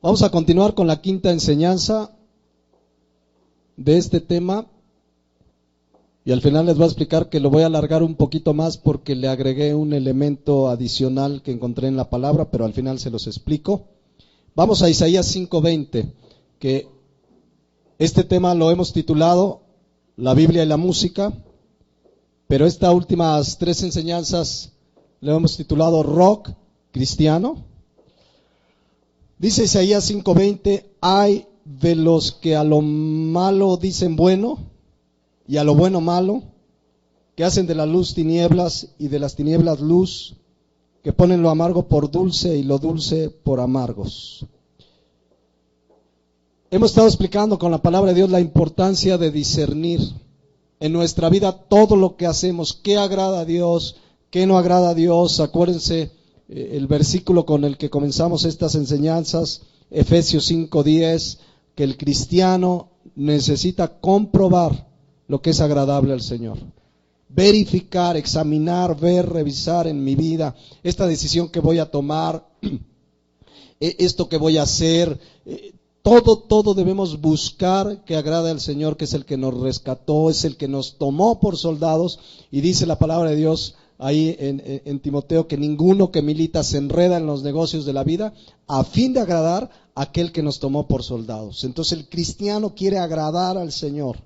Vamos a continuar con la quinta enseñanza de este tema y al final les voy a explicar que lo voy a alargar un poquito más porque le agregué un elemento adicional que encontré en la palabra, pero al final se los explico. Vamos a Isaías 5:20, que este tema lo hemos titulado La Biblia y la música, pero estas últimas tres enseñanzas lo hemos titulado Rock Cristiano. Dice Isaías 5:20, ay de los que a lo malo dicen bueno y a lo bueno malo, que hacen de la luz tinieblas y de las tinieblas luz, que ponen lo amargo por dulce y lo dulce por amargos. Hemos estado explicando con la palabra de Dios la importancia de discernir en nuestra vida todo lo que hacemos, qué agrada a Dios, qué no agrada a Dios. Acuérdense el versículo con el que comenzamos estas enseñanzas, Efesios 5:10, que el cristiano necesita comprobar lo que es agradable al Señor. Verificar, examinar, ver, revisar en mi vida esta decisión que voy a tomar, esto que voy a hacer. Todo debemos buscar que agrade al Señor, que es el que nos rescató, es el que nos tomó por soldados, y dice la palabra de Dios ahí en Timoteo que ninguno que milita se enreda en los negocios de la vida a fin de agradar a aquel que nos tomó por soldados. Entonces el cristiano quiere agradar al Señor,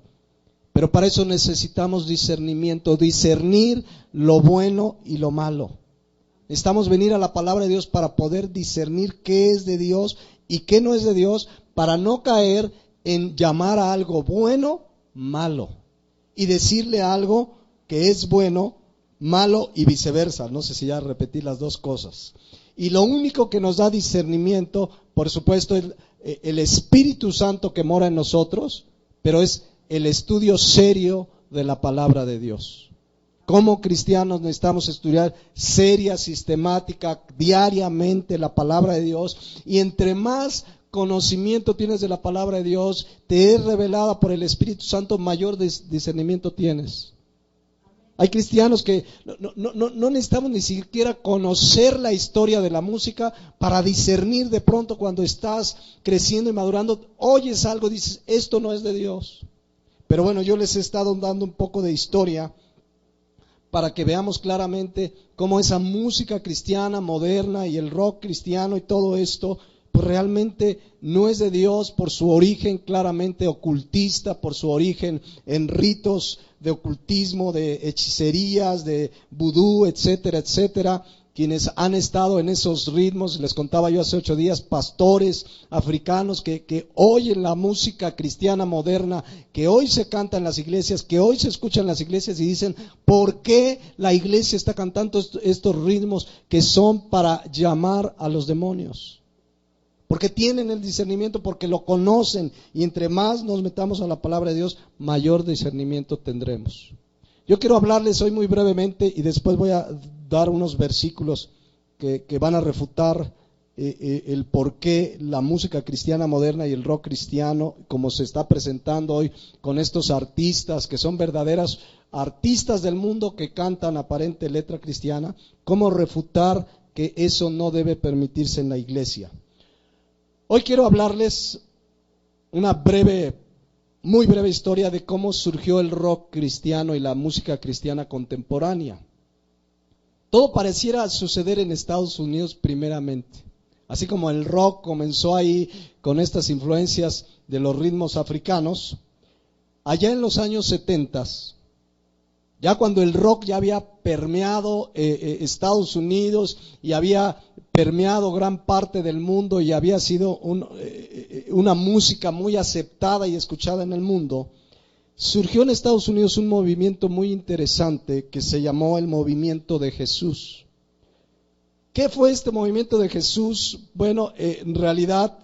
pero para eso necesitamos discernimiento, discernir lo bueno y lo malo. Necesitamos venir a la palabra de Dios para poder discernir qué es de Dios y qué no es de Dios, para no caer en llamar a algo bueno malo y decirle a algo que es bueno malo y viceversa. No sé si ya repetí las dos cosas. Y lo único que nos da discernimiento, por supuesto, es el Espíritu Santo que mora en nosotros, pero es el estudio serio de la palabra de Dios. Como cristianos necesitamos estudiar seria, sistemática, diariamente la palabra de Dios, y entre más conocimiento tienes de la palabra de Dios, te es revelada por el Espíritu Santo, mayor discernimiento tienes. Hay cristianos que no necesitamos ni siquiera conocer la historia de la música para discernir de pronto cuando estás creciendo y madurando, oyes algo y dices, esto no es de Dios. Pero bueno, yo les he estado dando un poco de historia para que veamos claramente cómo esa música cristiana moderna y el rock cristiano y todo esto, pues realmente no es de Dios por su origen claramente ocultista, por su origen en ritos de ocultismo, de hechicerías, de vudú, etcétera, etcétera. Quienes han estado en esos ritmos, les contaba yo hace 8 días, pastores africanos que oyen la música cristiana moderna, que hoy se canta en las iglesias, que hoy se escucha en las iglesias y dicen, ¿por qué la iglesia está cantando estos ritmos que son para llamar a los demonios? Porque tienen el discernimiento, porque lo conocen, y entre más nos metamos a la palabra de Dios, mayor discernimiento tendremos. Yo quiero hablarles hoy muy brevemente y después voy a dar unos versículos que van a refutar el por qué la música cristiana moderna y el rock cristiano, como se está presentando hoy con estos artistas que son verdaderos artistas del mundo que cantan aparente letra cristiana, cómo refutar que eso no debe permitirse en la iglesia. Hoy quiero hablarles una muy breve historia de cómo surgió el rock cristiano y la música cristiana contemporánea. Todo pareciera suceder en Estados Unidos primeramente. Así como el rock comenzó ahí con estas influencias de los ritmos africanos, allá en los años 70, ya cuando el rock ya había permeado Estados Unidos y había permeado gran parte del mundo y había sido una música muy aceptada y escuchada en el mundo, surgió en Estados Unidos un movimiento muy interesante que se llamó el Movimiento de Jesús. ¿Qué fue este Movimiento de Jesús? Bueno, en realidad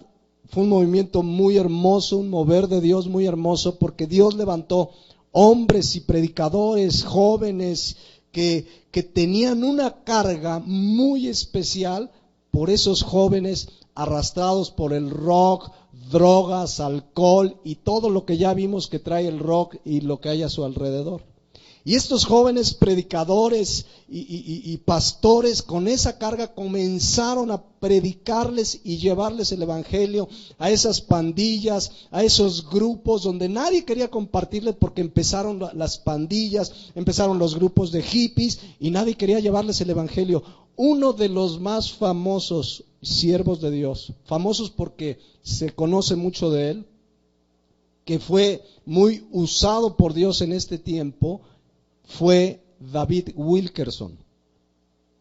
fue un movimiento muy hermoso, un mover de Dios muy hermoso, porque Dios levantó hombres y predicadores jóvenes que tenían una carga muy especial por esos jóvenes arrastrados por el rock, drogas, alcohol y todo lo que ya vimos que trae el rock y lo que hay a su alrededor. Y estos jóvenes predicadores y pastores con esa carga comenzaron a predicarles y llevarles el evangelio a esas pandillas, a esos grupos donde nadie quería compartirles porque empezaron las pandillas, empezaron los grupos de hippies y nadie quería llevarles el evangelio. Uno de los más famosos siervos de Dios, famosos porque se conoce mucho de él, que fue muy usado por Dios en este tiempo, fue David Wilkerson.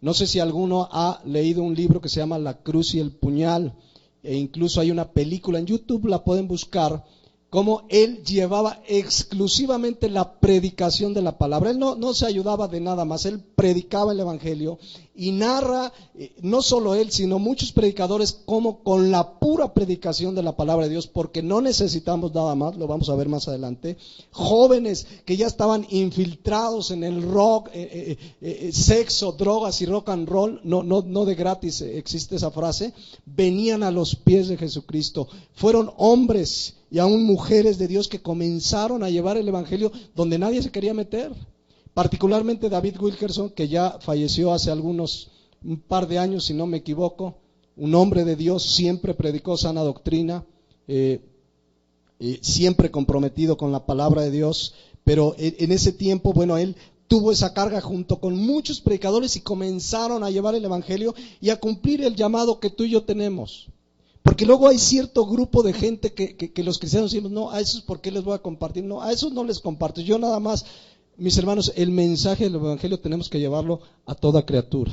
No sé si alguno ha leído un libro que se llama La cruz y el puñal, e incluso hay una película en YouTube, la pueden buscar, cómo él llevaba exclusivamente la predicación de la palabra. Él no se ayudaba de nada más, él predicaba el evangelio y narra, no solo él, sino muchos predicadores, como con la pura predicación de la palabra de Dios, porque no necesitamos nada más, lo vamos a ver más adelante, jóvenes que ya estaban infiltrados en el rock, sexo, drogas y rock and roll, no de gratis existe esa frase, venían a los pies de Jesucristo. Fueron hombres y aún mujeres de Dios que comenzaron a llevar el evangelio donde nadie se quería meter. Particularmente David Wilkerson, que ya falleció hace un par de años, si no me equivoco, un hombre de Dios, siempre predicó sana doctrina, siempre comprometido con la palabra de Dios, pero en ese tiempo, bueno, él tuvo esa carga junto con muchos predicadores y comenzaron a llevar el evangelio y a cumplir el llamado que tú y yo tenemos. Porque luego hay cierto grupo de gente que los cristianos decimos, no, a esos ¿por qué les voy a compartir? No, a esos no les comparto. Yo nada más, mis hermanos, el mensaje del evangelio tenemos que llevarlo a toda criatura.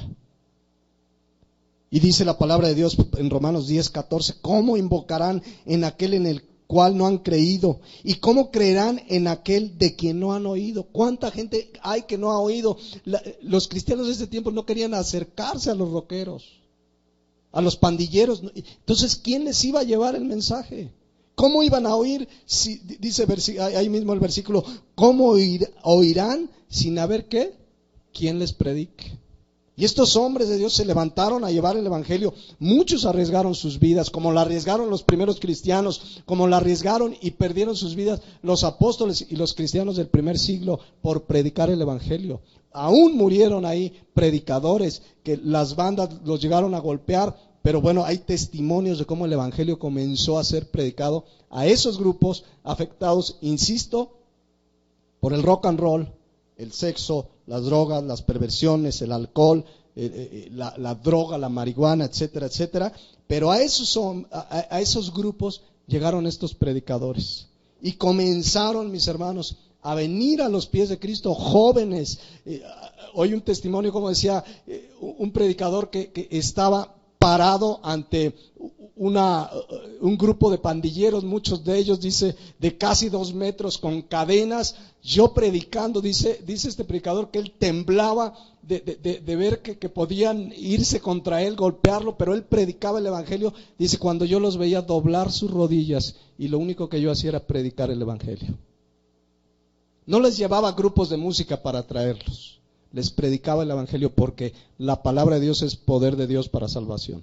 Y dice la palabra de Dios en Romanos 10:14, ¿cómo invocarán en aquel en el cual no han creído? ¿Y cómo creerán en aquel de quien no han oído? ¿Cuánta gente hay que no ha oído? Los cristianos de este tiempo no querían acercarse a los rockeros, a los pandilleros. Entonces, ¿quién les iba a llevar el mensaje? ¿Cómo iban a oír? Si, dice ahí mismo el versículo, ¿cómo oirán sin haber qué? ¿Quién les predique? Y estos hombres de Dios se levantaron a llevar el evangelio. Muchos arriesgaron sus vidas, como la arriesgaron los primeros cristianos, como la arriesgaron y perdieron sus vidas los apóstoles y los cristianos del primer siglo por predicar el evangelio. Aún murieron ahí predicadores que las bandas los llegaron a golpear, pero bueno, hay testimonios de cómo el evangelio comenzó a ser predicado a esos grupos afectados, insisto, por el rock and roll, el sexo, las drogas, las perversiones, el alcohol, la droga, la marihuana, etcétera, etcétera. Pero a esos grupos llegaron estos predicadores y comenzaron, mis hermanos, a venir a los pies de Cristo, jóvenes. Oí un testimonio, como decía un predicador que estaba parado ante un grupo de pandilleros, muchos de ellos, dice, de casi 2 metros, con cadenas, yo predicando, dice este predicador que él temblaba de ver que podían irse contra él, golpearlo, pero él predicaba el evangelio. Dice, cuando yo los veía doblar sus rodillas y lo único que yo hacía era predicar el evangelio. No les llevaba grupos de música para atraerlos, les predicaba el evangelio porque la palabra de Dios es poder de Dios para salvación.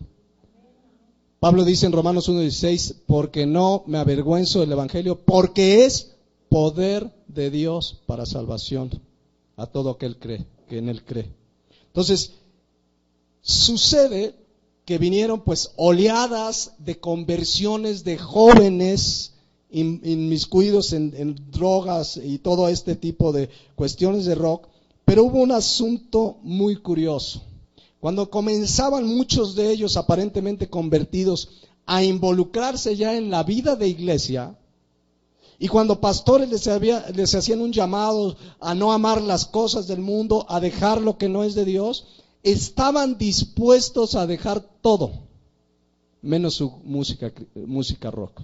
Pablo dice en Romanos 1:16, porque no me avergüenzo del evangelio, porque es poder de Dios para salvación a todo aquel que en él cree. Entonces, sucede que vinieron pues oleadas de conversiones de jóvenes inmiscuidos en drogas y todo este tipo de cuestiones de rock, pero hubo un asunto muy curioso. Cuando comenzaban muchos de ellos aparentemente convertidos a involucrarse ya en la vida de iglesia, y cuando pastores les hacían un llamado a no amar las cosas del mundo, a dejar lo que no es de Dios, estaban dispuestos a dejar todo, menos su música rock.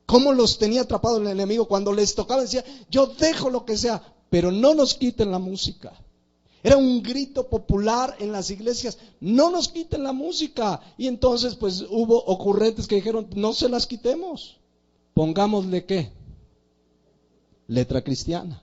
¿Cómo los tenía atrapados el enemigo? Cuando les tocaba decía, yo dejo lo que sea, pero no nos quiten la música. Era un grito popular en las iglesias, no nos quiten la música. Y entonces pues hubo ocurrentes que dijeron, no se las quitemos, pongámosle ¿qué? Letra cristiana.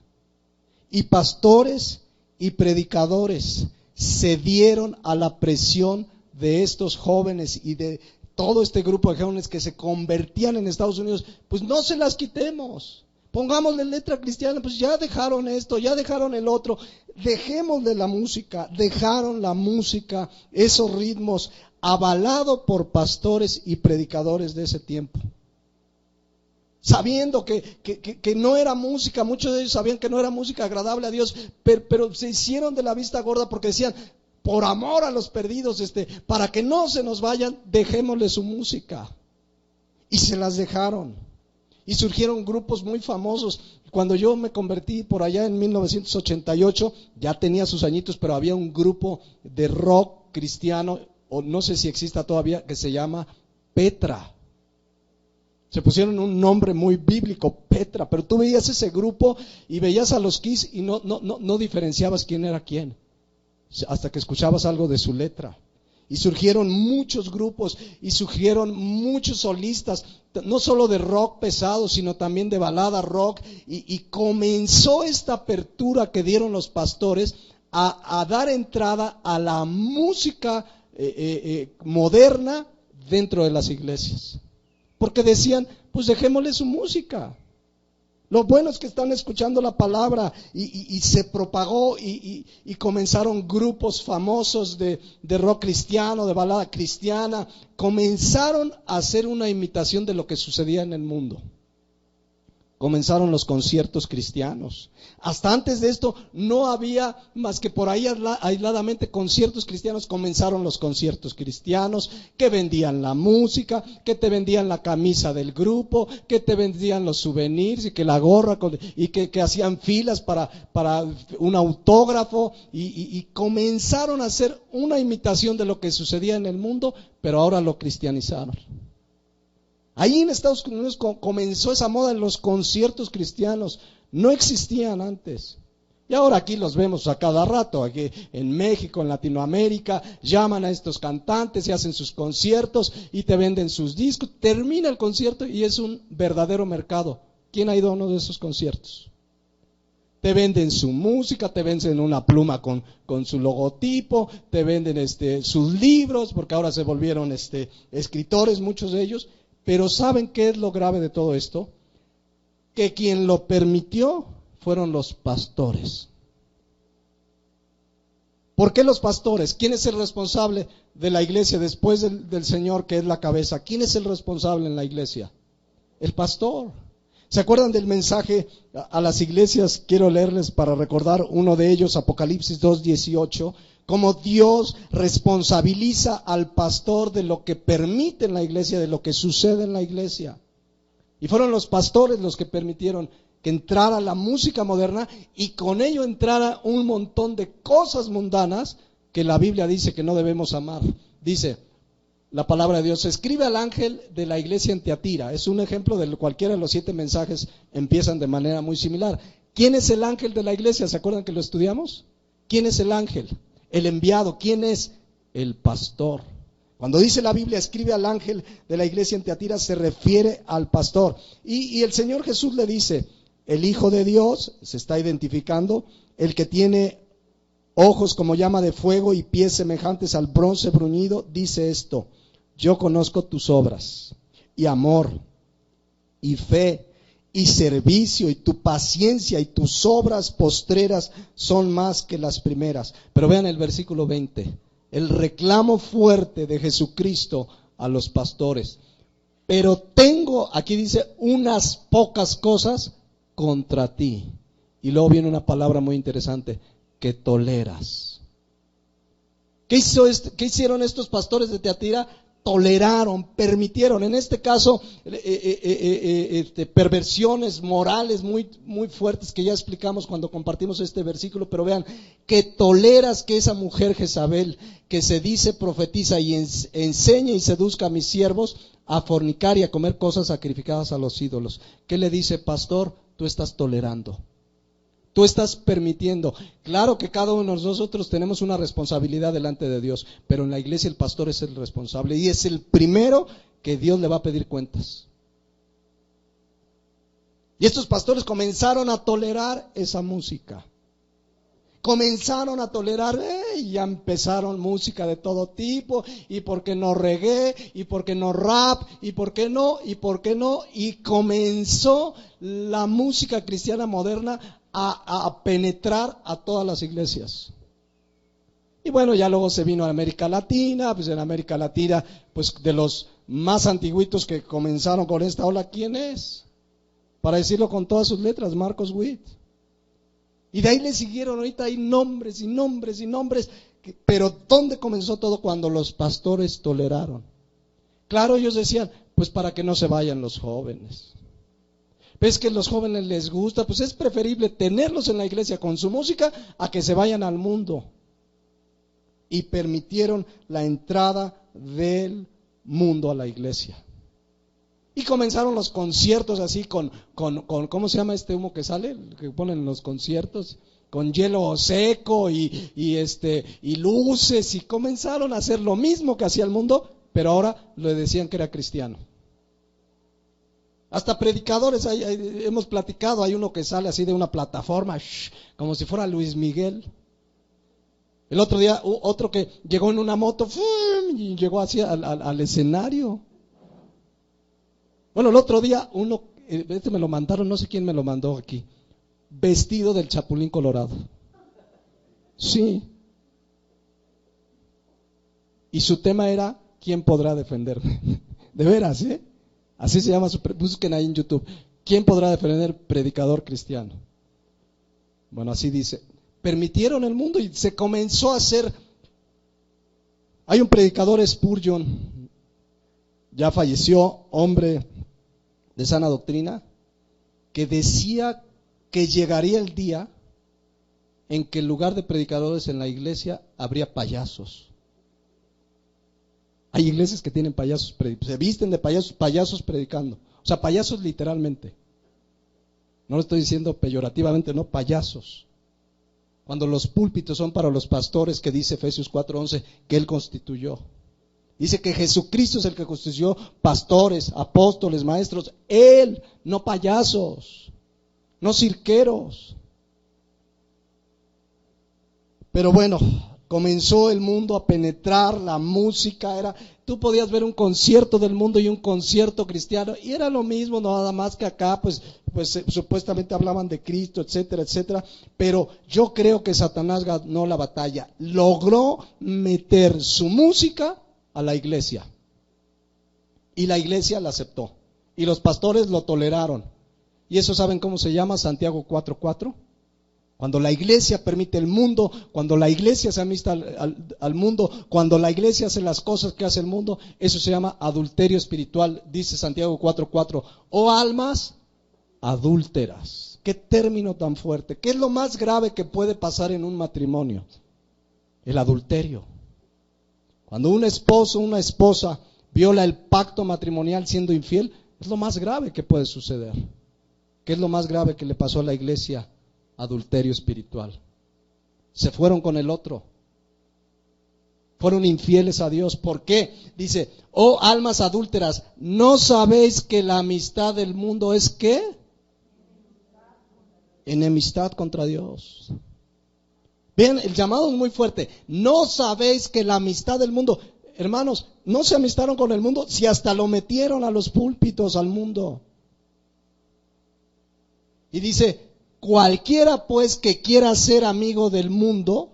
Y pastores y predicadores cedieron a la presión de estos jóvenes y de todo este grupo de jóvenes que se convertían en Estados Unidos. Pues no se las quitemos, Pongámosle letra cristiana, pues ya dejaron esto, ya dejaron el otro. Dejémosle la música, dejaron la música, esos ritmos, avalado por pastores y predicadores de ese tiempo. Sabiendo que no era música, muchos de ellos sabían que no era música agradable a Dios, pero se hicieron de la vista gorda porque decían, por amor a los perdidos, para que no se nos vayan, dejémosle su música. Y se las dejaron. Y surgieron grupos muy famosos. Cuando yo me convertí por allá en 1988, ya tenía sus añitos, pero había un grupo de rock cristiano, o no sé si exista todavía, que se llama Petra. Se pusieron un nombre muy bíblico, Petra, pero tú veías ese grupo y veías a los Kiss y no diferenciabas quién era quién, hasta que escuchabas algo de su letra. Y surgieron muchos grupos y surgieron muchos solistas, no solo de rock pesado, sino también de balada rock. Y comenzó esta apertura que dieron los pastores a dar entrada a la música moderna dentro de las iglesias. Porque decían, pues dejémosle su música. Lo bueno es que están escuchando la palabra y se propagó y comenzaron grupos famosos de rock cristiano, de balada cristiana. Comenzaron a hacer una imitación de lo que sucedía en el mundo. Comenzaron los conciertos cristianos. Hasta antes de esto no había más que por ahí aisladamente conciertos cristianos. Comenzaron los conciertos cristianos que vendían la música, que te vendían la camisa del grupo, que te vendían los souvenirs y que la gorra y que hacían filas para un autógrafo y comenzaron a hacer una imitación de lo que sucedía en el mundo, pero ahora lo cristianizaron. Ahí en Estados Unidos comenzó esa moda en los conciertos cristianos. No existían antes. Y ahora aquí los vemos a cada rato. Aquí en México, en Latinoamérica, llaman a estos cantantes y hacen sus conciertos y te venden sus discos. Termina el concierto y es un verdadero mercado. ¿Quién ha ido a uno de esos conciertos? Te venden su música, te venden una pluma con su logotipo, te venden sus libros, porque ahora se volvieron escritores, muchos de ellos. Pero ¿saben qué es lo grave de todo esto? Que quien lo permitió fueron los pastores. ¿Por qué los pastores? ¿Quién es el responsable de la iglesia después del Señor, que es la cabeza? ¿Quién es el responsable en la iglesia? El pastor. ¿Se acuerdan del mensaje a las iglesias? Quiero leerles para recordar uno de ellos, Apocalipsis 2:18. Cómo Dios responsabiliza al pastor de lo que permite en la iglesia, de lo que sucede en la iglesia. Y fueron los pastores los que permitieron que entrara la música moderna y con ello entrara un montón de cosas mundanas que la Biblia dice que no debemos amar. Dice la palabra de Dios, escribe al ángel de la iglesia en Tiatira. Es un ejemplo de cualquiera de los 7 mensajes, empiezan de manera muy similar. ¿Quién es el ángel de la iglesia? ¿Se acuerdan que lo estudiamos? ¿Quién es el ángel? El enviado. ¿Quién es? El pastor. Cuando dice la Biblia, escribe al ángel de la iglesia en Tiatira, se refiere al pastor. Y el Señor Jesús le dice, el Hijo de Dios, se está identificando, el que tiene ojos como llama de fuego y pies semejantes al bronce bruñido, dice esto, yo conozco tus obras, y amor, y fe, y servicio, y tu paciencia, y tus obras postreras son más que las primeras. Pero vean el versículo 20, el reclamo fuerte de Jesucristo a los pastores. Pero tengo, aquí dice, unas pocas cosas contra ti. Y luego viene una palabra muy interesante, que toleras. ¿Qué hicieron estos pastores de Tiatira? Toleraron, permitieron, en este caso, perversiones morales muy, muy fuertes que ya explicamos cuando compartimos este versículo, pero vean, que toleras que esa mujer Jezabel, que se dice profetiza y enseña y seduzca a mis siervos a fornicar y a comer cosas sacrificadas a los ídolos. ¿Qué le dice, pastor? Tú estás tolerando. Tú estás permitiendo. Claro que cada uno de nosotros tenemos una responsabilidad delante de Dios, pero en la iglesia el pastor es el responsable y es el primero que Dios le va a pedir cuentas. Y estos pastores comenzaron a tolerar esa música. comenzaron a tolerar, y ya empezaron música de todo tipo, y por qué no reggae, y por qué no rap, y por qué no, y comenzó la música cristiana moderna a penetrar a todas las iglesias. Y bueno, ya luego se vino a América Latina, pues en América Latina, pues de los más antiguitos que comenzaron con esta ola, ¿quién es? Para decirlo con todas sus letras, Marcos Witt. Y de ahí le siguieron, ahorita hay nombres y nombres y nombres, pero ¿dónde comenzó todo? Cuando los pastores toleraron. Claro, ellos decían, pues para que no se vayan los jóvenes. ¿Ves que a los jóvenes les gusta? Pues es preferible tenerlos en la iglesia con su música a que se vayan al mundo. Y permitieron la entrada del mundo a la iglesia. Y comenzaron los conciertos así con ¿cómo se llama este humo que sale? Que ponen en los conciertos, con hielo seco y luces, y comenzaron a hacer lo mismo que hacía el mundo, pero ahora le decían que era cristiano. Hasta predicadores, hemos platicado, hay uno que sale así de una plataforma, como si fuera Luis Miguel. El otro día, otro que llegó en una moto, y llegó así al escenario. Bueno, el otro día me lo mandaron, no sé quién me lo mandó aquí, vestido del Chapulín Colorado. Sí. Y su tema era, ¿quién podrá defenderme? De veras, ¿eh? Así se llama, busquen ahí en YouTube. ¿Quién podrá defender predicador cristiano? Bueno, así dice. Permitieron el mundo y se comenzó a hacer. Hay un predicador, Spurgeon, ya falleció, hombre de sana doctrina, que decía que llegaría el día en que en lugar de predicadores en la iglesia habría payasos. Hay iglesias que tienen payasos, se visten de payasos predicando. O sea, payasos literalmente. No lo estoy diciendo peyorativamente, no, payasos. Cuando los púlpitos son para los pastores, que dice Efesios 4:11, que Él constituyó. Dice que Jesucristo es el que constituyó pastores, apóstoles, maestros. Él, no payasos, no cirqueros. Pero bueno, comenzó el mundo a penetrar, la música tú podías ver un concierto del mundo y un concierto cristiano, y era lo mismo, nada más que acá, pues supuestamente hablaban de Cristo, etcétera, etcétera, pero yo creo que Satanás ganó la batalla, logró meter su música a la iglesia, y la iglesia la aceptó, y los pastores lo toleraron, y eso ¿saben cómo se llama? Santiago 4:4. Cuando la iglesia permite el mundo, cuando la iglesia se amista al mundo, cuando la iglesia hace las cosas que hace el mundo, eso se llama adulterio espiritual, dice Santiago 4:4. O almas adúlteras. Qué término tan fuerte. ¿Qué es lo más grave que puede pasar en un matrimonio? El adulterio. Cuando un esposo o una esposa viola el pacto matrimonial siendo infiel, es lo más grave que puede suceder. ¿Qué es lo más grave que le pasó a la iglesia? Adulterio espiritual. Se fueron con el otro. Fueron infieles a Dios. ¿Por qué? Dice, oh almas adúlteras, ¿no sabéis que la amistad del mundo es qué? Enemistad contra Dios. Vean, el llamado es muy fuerte. ¿No sabéis que la amistad del mundo? Hermanos, no se amistaron con el mundo si hasta lo metieron a los púlpitos al mundo. Y dice, cualquiera pues que quiera ser amigo del mundo,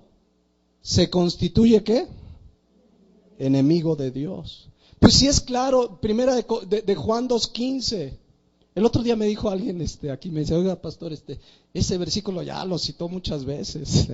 se constituye ¿qué? Enemigo de Dios. Pues sí es claro, primera de Juan 2:15. El otro día me dijo alguien aquí, me dice, oiga pastor, ese versículo ya lo citó muchas veces.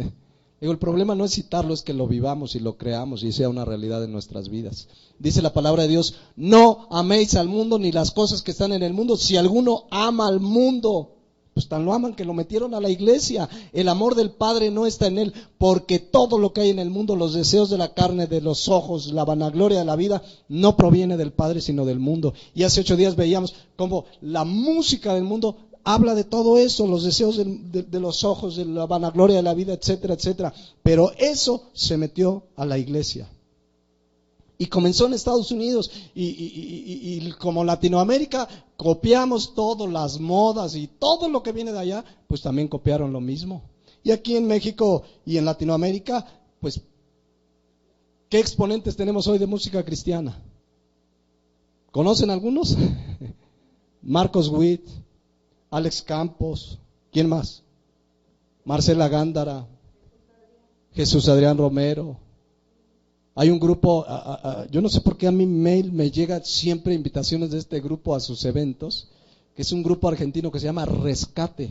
Digo, el problema no es citarlo, es que lo vivamos y lo creamos y sea una realidad en nuestras vidas. Dice la palabra de Dios, no améis al mundo ni las cosas que están en el mundo. Si alguno ama al mundo, pues tan lo aman que lo metieron a la iglesia. El amor del Padre no está en él, porque todo lo que hay en el mundo, los deseos de la carne, de los ojos, la vanagloria de la vida, no proviene del Padre sino del mundo. Y hace 8 días veíamos cómo la música del mundo habla de todo eso, los deseos de los ojos, de la vanagloria de la vida, etcétera, etcétera. Pero eso se metió a la iglesia. Y comenzó en Estados Unidos y como Latinoamérica copiamos todas las modas y todo lo que viene de allá, pues también copiaron lo mismo. Y aquí en México y en Latinoamérica, pues, ¿qué exponentes tenemos hoy de música cristiana? ¿Conocen algunos? Marcos Witt, Alex Campos, ¿quién más? Marcela Gándara, Jesús Adrián Romero. Hay un grupo, yo no sé por qué a mi mail me llegan siempre invitaciones de este grupo a sus eventos, que es un grupo argentino que se llama Rescate.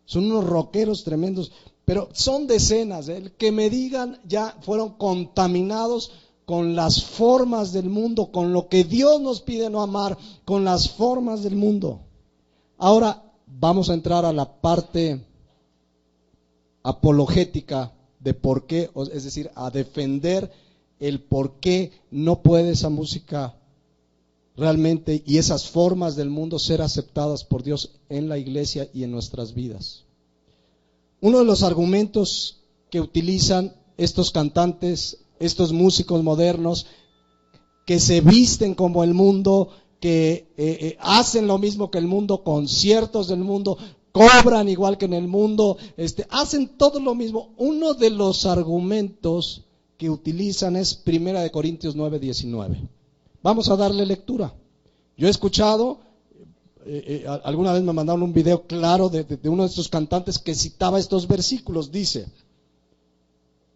Son unos rockeros tremendos, pero son decenas, el que me digan ya fueron contaminados con las formas del mundo, con lo que Dios nos pide no amar, con las formas del mundo. Ahora vamos a entrar a la parte apologética de por qué, es decir, a defender el por qué no puede esa música realmente y esas formas del mundo ser aceptadas por Dios en la iglesia y en nuestras vidas. Uno de los argumentos que utilizan estos cantantes, estos músicos modernos, que se visten como el mundo, que hacen lo mismo que el mundo, conciertos del mundo, cobran igual que en el mundo, hacen todo lo mismo. Uno de los argumentos que utilizan es 1 Corintios 9:19. Vamos a darle lectura. Yo he escuchado, alguna vez me mandaron un video claro de uno de estos cantantes que citaba estos versículos. Dice,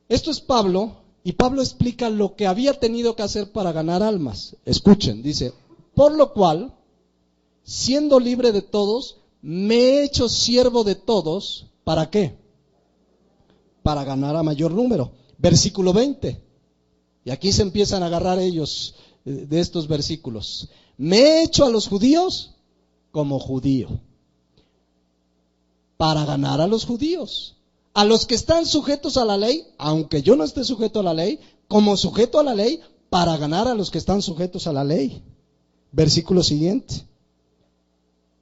esto es Pablo, y Pablo explica lo que había tenido que hacer para ganar almas. Escuchen, dice, por lo cual, siendo libre de todos, me he hecho siervo de todos. ¿Para qué? Para ganar a mayor número. Versículo 20. Y aquí se empiezan a agarrar ellos de estos versículos. Me he hecho a los judíos como judío, para ganar a los judíos. A los que están sujetos a la ley, aunque yo no esté sujeto a la ley, como sujeto a la ley, para ganar a los que están sujetos a la ley. Versículo siguiente.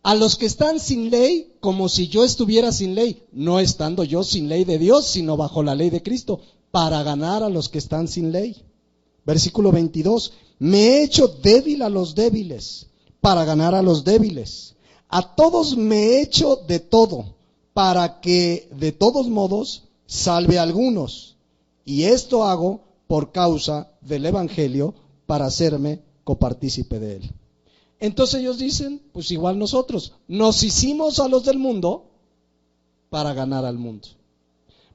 A los que están sin ley, como si yo estuviera sin ley, no estando yo sin ley de Dios, sino bajo la ley de Cristo, para ganar a los que están sin ley. Versículo 22. Me he hecho débil a los débiles, para ganar a los débiles. A todos me he hecho de todo, para que de todos modos salve a algunos. Y esto hago por causa del Evangelio, para hacerme copartícipe de él. Entonces ellos dicen, pues igual nosotros, nos hicimos a los del mundo para ganar al mundo.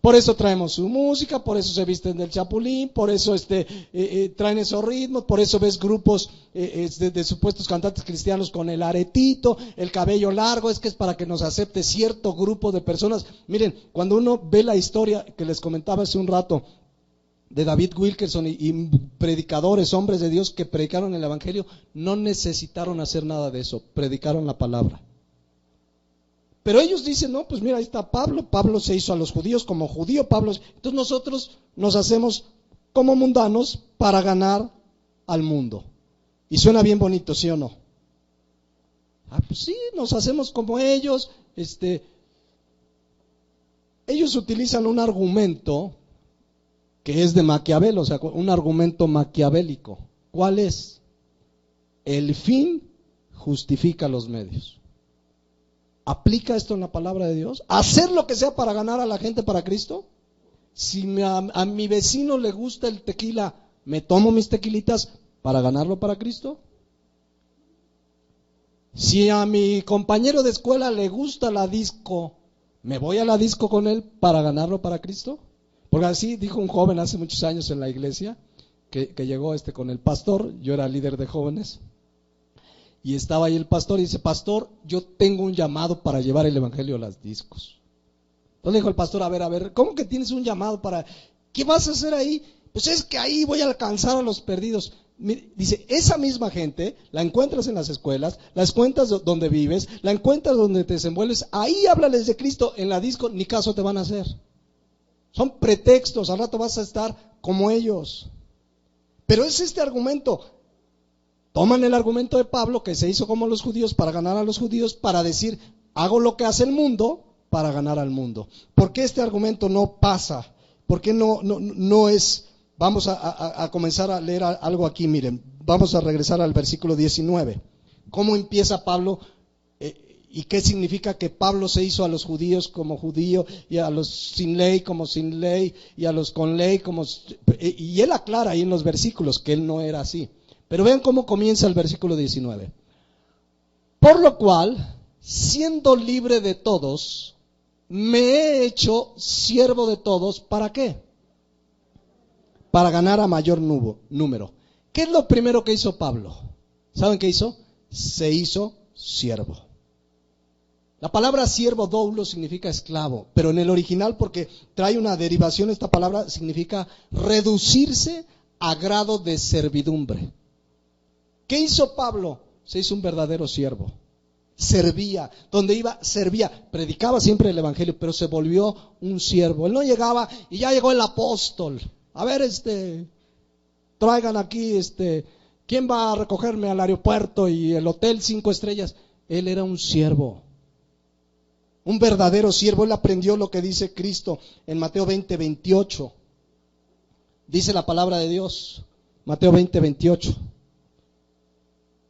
Por eso traemos su música, por eso se visten del chapulín, por eso traen esos ritmos, por eso ves grupos de supuestos cantantes cristianos con el aretito, el cabello largo, es que es para que nos acepte cierto grupo de personas. Miren, cuando uno ve la historia que les comentaba hace un rato de David Wilkerson y predicadores, hombres de Dios que predicaron el Evangelio, no necesitaron hacer nada de eso, predicaron la palabra. Pero ellos dicen, no, pues mira, ahí está Pablo se hizo a los judíos como judío, entonces nosotros nos hacemos como mundanos para ganar al mundo. Y suena bien bonito, ¿sí o no? Pues sí, nos hacemos como ellos. Ellos utilizan un argumento que es de Maquiavelo, o sea, un argumento maquiavélico. ¿Cuál es? El fin justifica los medios. ¿Aplica esto en la palabra de Dios? ¿Hacer lo que sea para ganar a la gente para Cristo? Si a mi vecino le gusta el tequila, ¿me tomo mis tequilitas para ganarlo para Cristo? Si a mi compañero de escuela le gusta la disco, ¿me voy a la disco con él para ganarlo para Cristo? Porque así dijo un joven hace muchos años en la iglesia, que llegó con el pastor, yo era líder de jóvenes, y estaba ahí el pastor y dice, pastor, yo tengo un llamado para llevar el evangelio a las discos. Entonces dijo el pastor, a ver, ¿cómo que tienes un llamado para? ¿Qué vas a hacer ahí? Pues es que ahí voy a alcanzar a los perdidos. Dice, esa misma gente la encuentras en las escuelas, la encuentras donde vives, la encuentras donde te desenvuelves, ahí háblales de Cristo, en la disco ni caso te van a hacer. Son pretextos, al rato vas a estar como ellos. Pero es este argumento. Toman el argumento de Pablo, que se hizo como los judíos para ganar a los judíos, para decir, hago lo que hace el mundo para ganar al mundo. ¿Por qué este argumento no pasa? ¿Por qué no es? Vamos a comenzar a leer algo aquí, miren. Vamos a regresar al versículo 19. ¿Cómo empieza Pablo? ¿Y qué significa que Pablo se hizo a los judíos como judío y a los sin ley como sin ley y a los con ley como... Y él aclara ahí en los versículos que él no era así. Pero vean cómo comienza el versículo 19. Por lo cual, siendo libre de todos, me he hecho siervo de todos. ¿Para qué? Para ganar a mayor número. ¿Qué es lo primero que hizo Pablo? ¿Saben qué hizo? Se hizo siervo. La palabra siervo, doulo, significa esclavo, pero en el original, porque trae una derivación, esta palabra significa reducirse a grado de servidumbre. ¿Qué hizo Pablo? Se hizo un verdadero siervo. Servía, donde iba, servía, predicaba siempre el evangelio, pero se volvió un siervo. Él no llegaba y ya llegó el apóstol. A ver, traigan aquí, ¿quién va a recogerme al aeropuerto y el hotel 5 estrellas? Él era un siervo. Un verdadero siervo. Él aprendió lo que dice Cristo en Mateo 20:28. Dice la palabra de Dios, Mateo 20:28.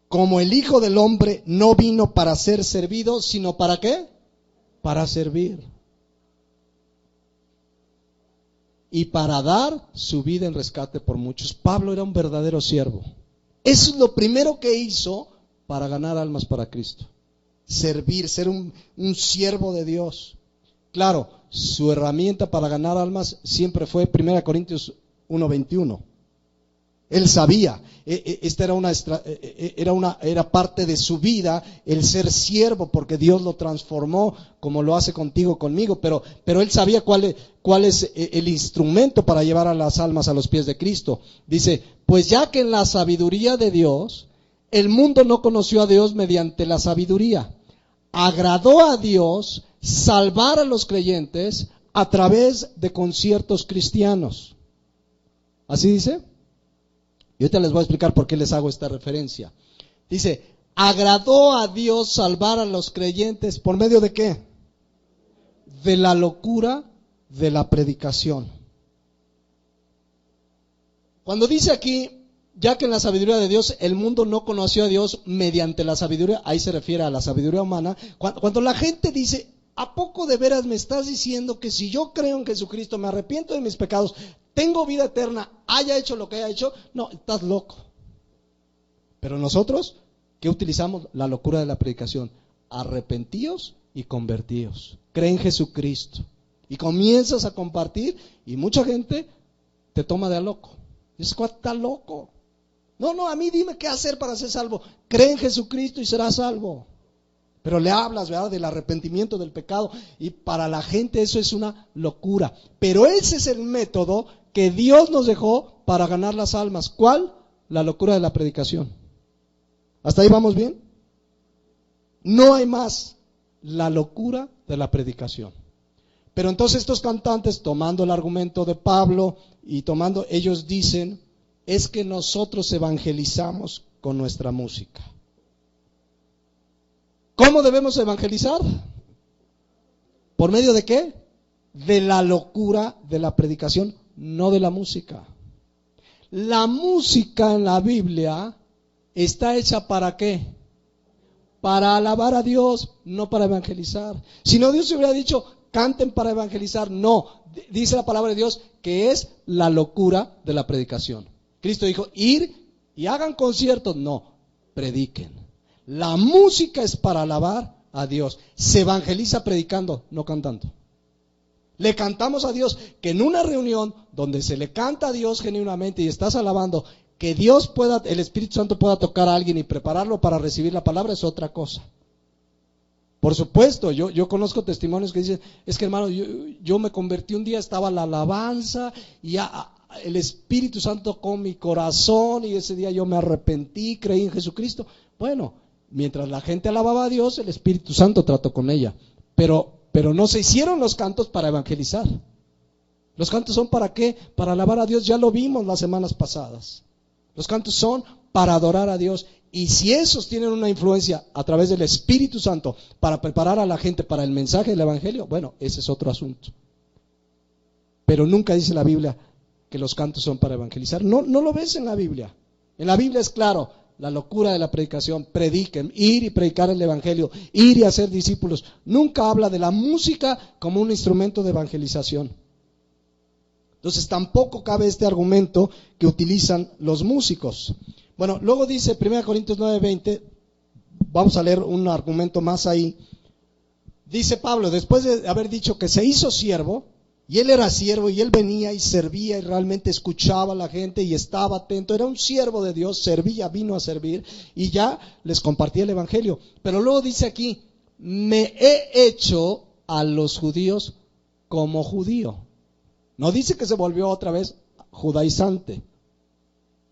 Como el Hijo del Hombre no vino para ser servido, sino ¿para qué? Para servir. Y para dar su vida en rescate por muchos. Pablo era un verdadero siervo. Eso es lo primero que hizo para ganar almas para Cristo. Servir, ser un siervo de Dios. Claro, su herramienta para ganar almas siempre fue 1 Corintios 1:21. Él sabía, esta era parte de su vida, el ser siervo, porque Dios lo transformó como lo hace contigo, conmigo, pero él sabía cuál es el instrumento para llevar a las almas a los pies de Cristo. Dice, pues ya que en la sabiduría de Dios, el mundo no conoció a Dios mediante la sabiduría, agradó a Dios salvar a los creyentes a través de conciertos cristianos. ¿Así dice? Y ahorita les voy a explicar por qué les hago esta referencia. Dice, agradó a Dios salvar a los creyentes, ¿por medio de qué? De la locura de la predicación. Cuando dice aquí, ya que en la sabiduría de Dios el mundo no conoció a Dios mediante la sabiduría, ahí se refiere a la sabiduría humana. Cuando la gente dice, ¿a poco de veras me estás diciendo que si yo creo en Jesucristo, me arrepiento de mis pecados, tengo vida eterna, haya hecho lo que haya hecho? No, estás loco. Pero nosotros, ¿qué utilizamos? La locura de la predicación. Arrepentíos y convertíos. Cree en Jesucristo. Y comienzas a compartir y mucha gente te toma de a loco. Dices, ¿cuál está loco? No, a mí dime qué hacer para ser salvo. Cree en Jesucristo y serás salvo. Pero le hablas, ¿verdad?, del arrepentimiento del pecado, y para la gente eso es una locura. Pero ese es el método que Dios nos dejó para ganar las almas. ¿Cuál? La locura de la predicación. ¿Hasta ahí vamos bien? No hay más. La locura de la predicación. Pero entonces estos cantantes, tomando el argumento de Pablo y ellos dicen, es que nosotros evangelizamos con nuestra música. ¿Cómo debemos evangelizar? ¿Por medio de qué? De la locura de la predicación, no de la música. La música en la Biblia está hecha ¿para qué? Para alabar a Dios, no para evangelizar. Si no, Dios se hubiera dicho, canten para evangelizar. No, dice la palabra de Dios que es la locura de la predicación. Cristo dijo, ir y hagan conciertos. No, prediquen. La música es para alabar a Dios. Se evangeliza predicando, no cantando. Le cantamos a Dios, que en una reunión donde se le canta a Dios genuinamente y estás alabando, que Dios el Espíritu Santo pueda tocar a alguien y prepararlo para recibir la palabra, es otra cosa. Por supuesto, yo conozco testimonios que dicen, es que hermano, yo me convertí un día, estaba la alabanza y el Espíritu Santo tocó mi corazón y ese día yo me arrepentí, creí en Jesucristo. Bueno, mientras la gente alababa a Dios, el Espíritu Santo trató con ella. Pero no se hicieron los cantos para evangelizar. Los cantos son ¿para qué? Para alabar a Dios. Ya lo vimos las semanas pasadas. Los cantos son para adorar a Dios. Y si esos tienen una influencia a través del Espíritu Santo para preparar a la gente para el mensaje del Evangelio, bueno, ese es otro asunto. Pero nunca dice la Biblia que los cantos son para evangelizar. No lo ves en la Biblia. En la Biblia es claro, la locura de la predicación, prediquen, ir y predicar el evangelio, ir y hacer discípulos. Nunca habla de la música como un instrumento de evangelización. Entonces tampoco cabe este argumento que utilizan los músicos. Bueno, luego dice 1 Corintios 9:20, vamos a leer un argumento más ahí. Dice Pablo, después de haber dicho que se hizo siervo, y él era siervo, y él venía y servía, y realmente escuchaba a la gente, y estaba atento, era un siervo de Dios, servía, vino a servir, y ya les compartía el evangelio. Pero luego dice aquí, me he hecho a los judíos como judío. No dice que se volvió otra vez judaizante.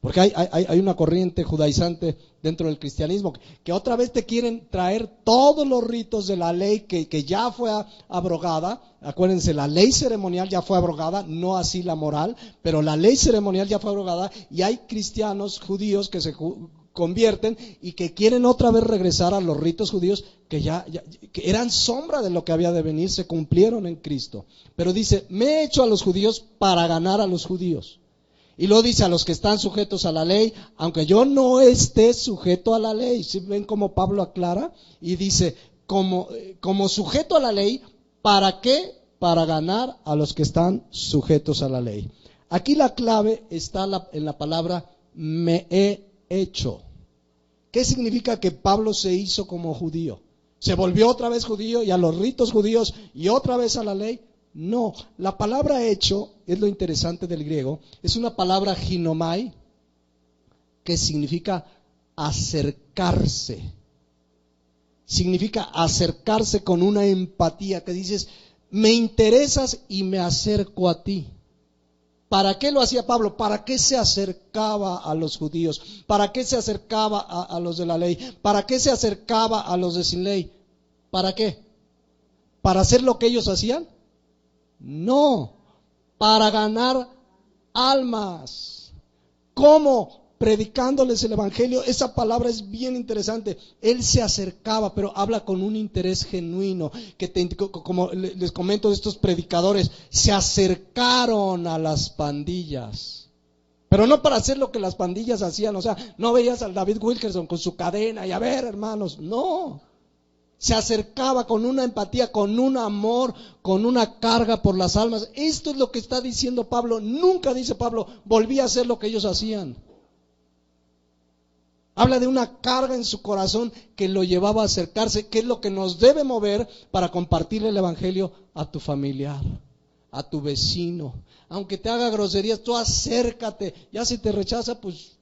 Porque hay una corriente judaizante dentro del cristianismo que otra vez te quieren traer todos los ritos de la ley que ya fue abrogada. Acuérdense, la ley ceremonial ya fue abrogada, no así la moral, pero la ley ceremonial ya fue abrogada y hay cristianos judíos que se convierten y que quieren otra vez regresar a los ritos judíos que que eran sombra de lo que había de venir, se cumplieron en Cristo. Pero dice, me he hecho a los judíos para ganar a los judíos. Y luego dice a los que están sujetos a la ley, aunque yo no esté sujeto a la ley. ¿Sí ven cómo Pablo aclara? Y dice, como sujeto a la ley, ¿para qué? Para ganar a los que están sujetos a la ley. Aquí la clave está en la palabra me he hecho. ¿Qué significa que Pablo se hizo como judío? ¿Se volvió otra vez judío y a los ritos judíos y otra vez a la ley? No, la palabra hecho, es lo interesante del griego, es una palabra ginomai, que significa acercarse. Significa acercarse con una empatía, que dices, me interesas y me acerco a ti. ¿Para qué lo hacía Pablo? ¿Para qué se acercaba a los judíos? ¿Para qué se acercaba a los de la ley? ¿Para qué se acercaba a los de sin ley? ¿Para qué? ¿Para hacer lo que ellos hacían? No, para ganar almas. ¿Cómo? Predicándoles el evangelio. Esa palabra es bien interesante. Él se acercaba, pero habla con un interés genuino. Como les comento de estos predicadores, se acercaron a las pandillas. Pero no para hacer lo que las pandillas hacían. O sea, no veías al David Wilkerson con su cadena y a ver, hermanos, no. Se acercaba con una empatía, con un amor, con una carga por las almas. Esto es lo que está diciendo Pablo. Nunca dice Pablo, volví a hacer lo que ellos hacían. Habla de una carga en su corazón que lo llevaba a acercarse, que es lo que nos debe mover para compartir el evangelio a tu familiar, a tu vecino. Aunque te haga groserías, tú acércate. Ya si te rechaza, pues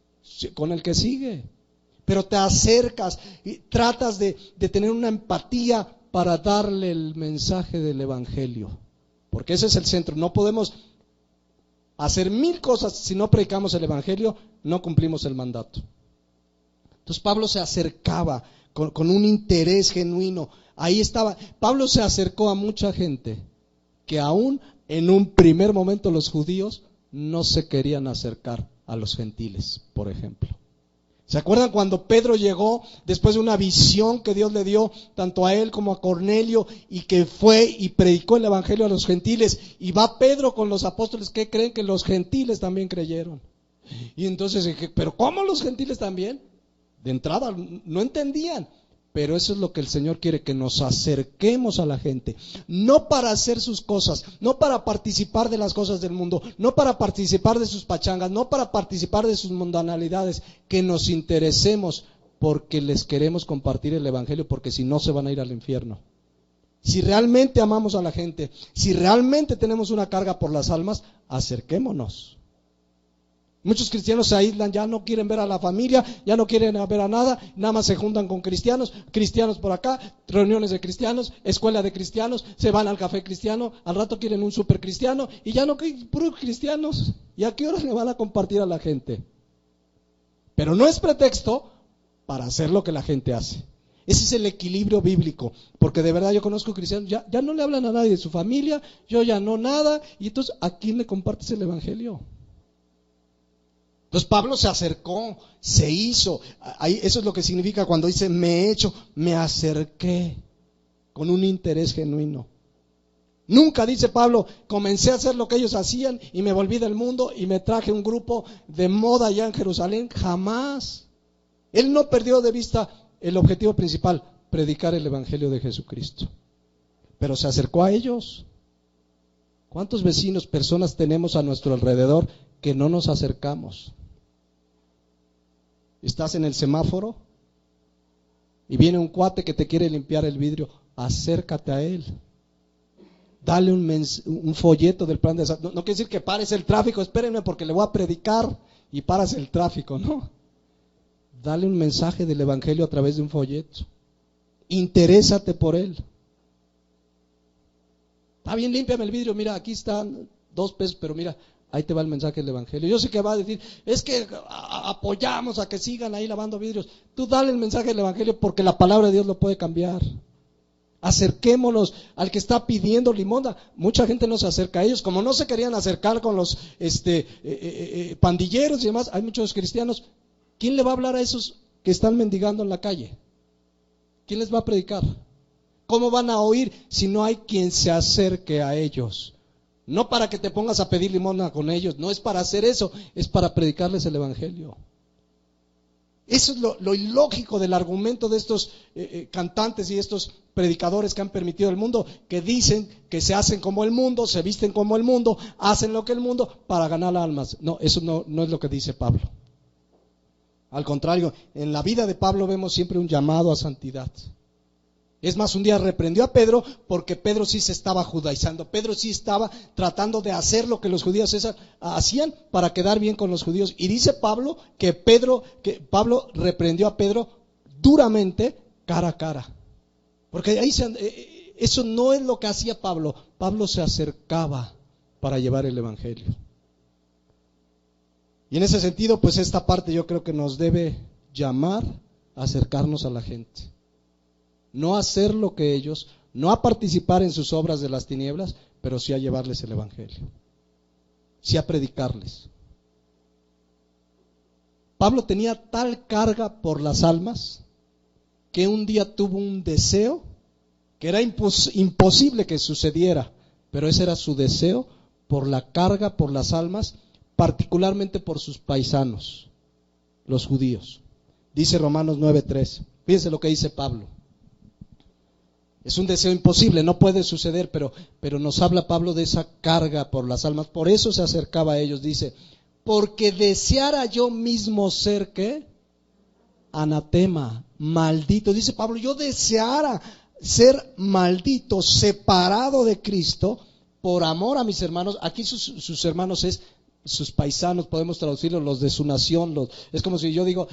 con el que sigue. Pero te acercas y tratas de tener una empatía para darle el mensaje del evangelio. Porque ese es el centro. No podemos hacer 1000 cosas si no predicamos el evangelio, no cumplimos el mandato. Entonces Pablo se acercaba con un interés genuino. Ahí estaba. Pablo se acercó a mucha gente que aún en un primer momento los judíos no se querían acercar a los gentiles, por ejemplo. ¿Se acuerdan cuando Pedro llegó después de una visión que Dios le dio tanto a él como a Cornelio y que fue y predicó el evangelio a los gentiles? Y va Pedro con los apóstoles que creen que los gentiles también creyeron. Y entonces dije, ¿pero cómo los gentiles también? De entrada no entendían. Pero eso es lo que el Señor quiere, que nos acerquemos a la gente. No para hacer sus cosas, no para participar de las cosas del mundo, no para participar de sus pachangas, no para participar de sus mundanalidades. Que nos interesemos porque les queremos compartir el evangelio, porque si no se van a ir al infierno. Si realmente amamos a la gente, si realmente tenemos una carga por las almas, acerquémonos. Muchos cristianos se aíslan, ya no quieren ver a la familia, ya no quieren ver a nada más se juntan con cristianos por acá, reuniones de cristianos, escuela de cristianos, se van al café cristiano, al rato quieren un super cristiano y ya no quieren puros cristianos. ¿Y a qué horas le van a compartir a la gente? Pero no es pretexto para hacer lo que la gente hace. Ese es el equilibrio bíblico, porque de verdad yo conozco cristianos, ya no le hablan a nadie de su familia, yo ya no nada, y entonces ¿a quién le compartes el evangelio? Entonces Pablo se acercó, se hizo. Eso es lo que significa cuando dice me he hecho, me acerqué con un interés genuino. Nunca dice Pablo, comencé a hacer lo que ellos hacían y me volví del mundo y me traje un grupo de moda allá en Jerusalén. Jamás. Él no perdió de vista el objetivo principal, predicar el Evangelio de Jesucristo. Pero se acercó a ellos. ¿Cuántos vecinos, personas tenemos a nuestro alrededor que no nos acercamos? Estás en el semáforo y viene un cuate que te quiere limpiar el vidrio, acércate a él. Dale un folleto del plan de salvación. No quiere decir que pares el tráfico, espérenme porque le voy a predicar y paras el tráfico, no. Dale un mensaje del Evangelio a través de un folleto. Interésate por él. Está bien, límpiame el vidrio, mira, aquí están 2 pesos, pero mira, ahí te va el mensaje del Evangelio. Yo sé que va a decir, es que apoyamos a que sigan ahí lavando vidrios. Tú dale el mensaje del Evangelio porque la palabra de Dios lo puede cambiar. Acerquémonos al que está pidiendo limosna. Mucha gente no se acerca a ellos, como no se querían acercar con los pandilleros y demás. Hay muchos cristianos. ¿Quién le va a hablar a esos que están mendigando en la calle? ¿Quién les va a predicar? ¿Cómo van a oír si no hay quien se acerque a ellos? No para que te pongas a pedir limosna con ellos, no es para hacer eso, es para predicarles el Evangelio. Eso es lo ilógico del argumento de estos cantantes y estos predicadores que han permitido el mundo, que dicen que se hacen como el mundo, se visten como el mundo, hacen lo que el mundo para ganar almas. No, eso no es lo que dice Pablo. Al contrario, en la vida de Pablo vemos siempre un llamado a santidad. Es más, un día reprendió a Pedro porque Pedro sí se estaba judaizando. Pedro sí estaba tratando de hacer lo que los judíos hacían para quedar bien con los judíos. Y dice Pablo que Pablo reprendió a Pedro duramente, cara a cara. Porque ahí eso no es lo que hacía Pablo. Pablo se acercaba para llevar el Evangelio. Y en ese sentido, pues esta parte yo creo que nos debe llamar a acercarnos a la gente. No a hacer lo que ellos, no a participar en sus obras de las tinieblas, pero sí a llevarles el Evangelio, sí a predicarles. Pablo tenía tal carga por las almas que un día tuvo un deseo que era imposible que sucediera, pero ese era su deseo por la carga por las almas, particularmente por sus paisanos, los judíos. Dice Romanos 9:3, fíjense lo que dice Pablo. Es un deseo imposible, no puede suceder, pero nos habla Pablo de esa carga por las almas. Por eso se acercaba a ellos, dice, porque deseara yo mismo ser, ¿qué? Anatema, maldito. Dice Pablo, yo deseara ser maldito, separado de Cristo, por amor a mis hermanos. Aquí sus hermanos es sus paisanos, podemos traducirlo, los de su nación. Es como si yo digo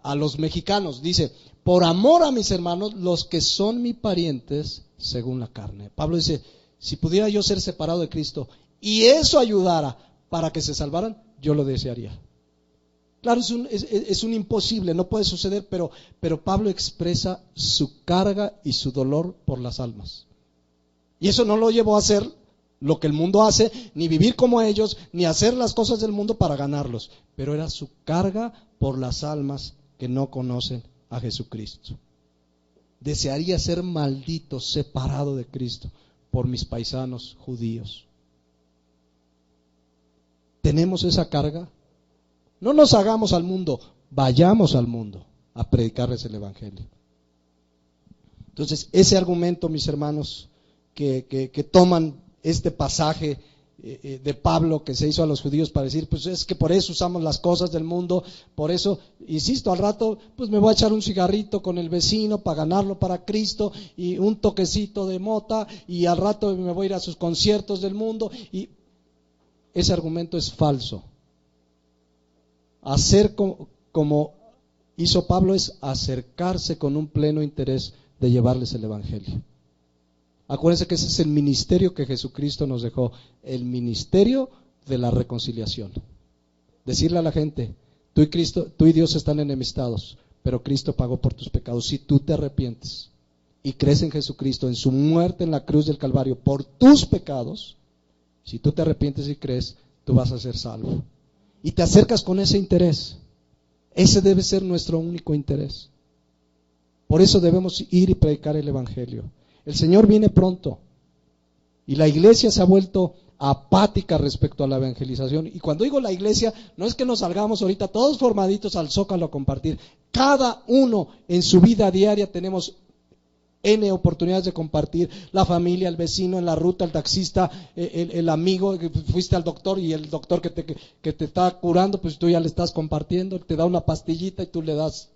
a los mexicanos, dice, por amor a mis hermanos, los que son mis parientes según la carne. Pablo dice, si pudiera yo ser separado de Cristo y eso ayudara para que se salvaran, yo lo desearía. Claro, es un imposible, no puede suceder, pero Pablo expresa su carga y su dolor por las almas. Y eso no lo llevó a hacer lo que el mundo hace, ni vivir como ellos, ni hacer las cosas del mundo para ganarlos, pero era su carga por las almas que no conocen a Jesucristo. Desearía ser maldito, separado de Cristo, por mis paisanos judíos. ¿Tenemos esa carga? No nos hagamos al mundo, vayamos al mundo a predicarles el Evangelio. Entonces, ese argumento, mis hermanos, que toman este pasaje de Pablo que se hizo a los judíos para decir, pues es que por eso usamos las cosas del mundo, por eso, insisto, al rato pues me voy a echar un cigarrito con el vecino para ganarlo para Cristo y un toquecito de mota y al rato me voy a ir a sus conciertos del mundo, y ese argumento es falso. Hacer como hizo Pablo es acercarse con un pleno interés de llevarles el Evangelio. Acuérdense que ese es el ministerio que Jesucristo nos dejó, el ministerio de la reconciliación. Decirle a la gente, tú y Dios están enemistados, pero Cristo pagó por tus pecados. Si tú te arrepientes y crees en Jesucristo, en su muerte en la cruz del Calvario por tus pecados, si tú te arrepientes y crees, tú vas a ser salvo. Y te acercas con ese interés. Ese debe ser nuestro único interés. Por eso debemos ir y predicar el Evangelio. El Señor viene pronto y la iglesia se ha vuelto apática respecto a la evangelización. Y cuando digo la iglesia, no es que nos salgamos ahorita todos formaditos al Zócalo a compartir. Cada uno en su vida diaria tenemos N oportunidades de compartir, la familia, el vecino, en la ruta, el taxista, el amigo, que fuiste al doctor y el doctor que te está curando, pues tú ya le estás compartiendo, te da una pastillita y tú le das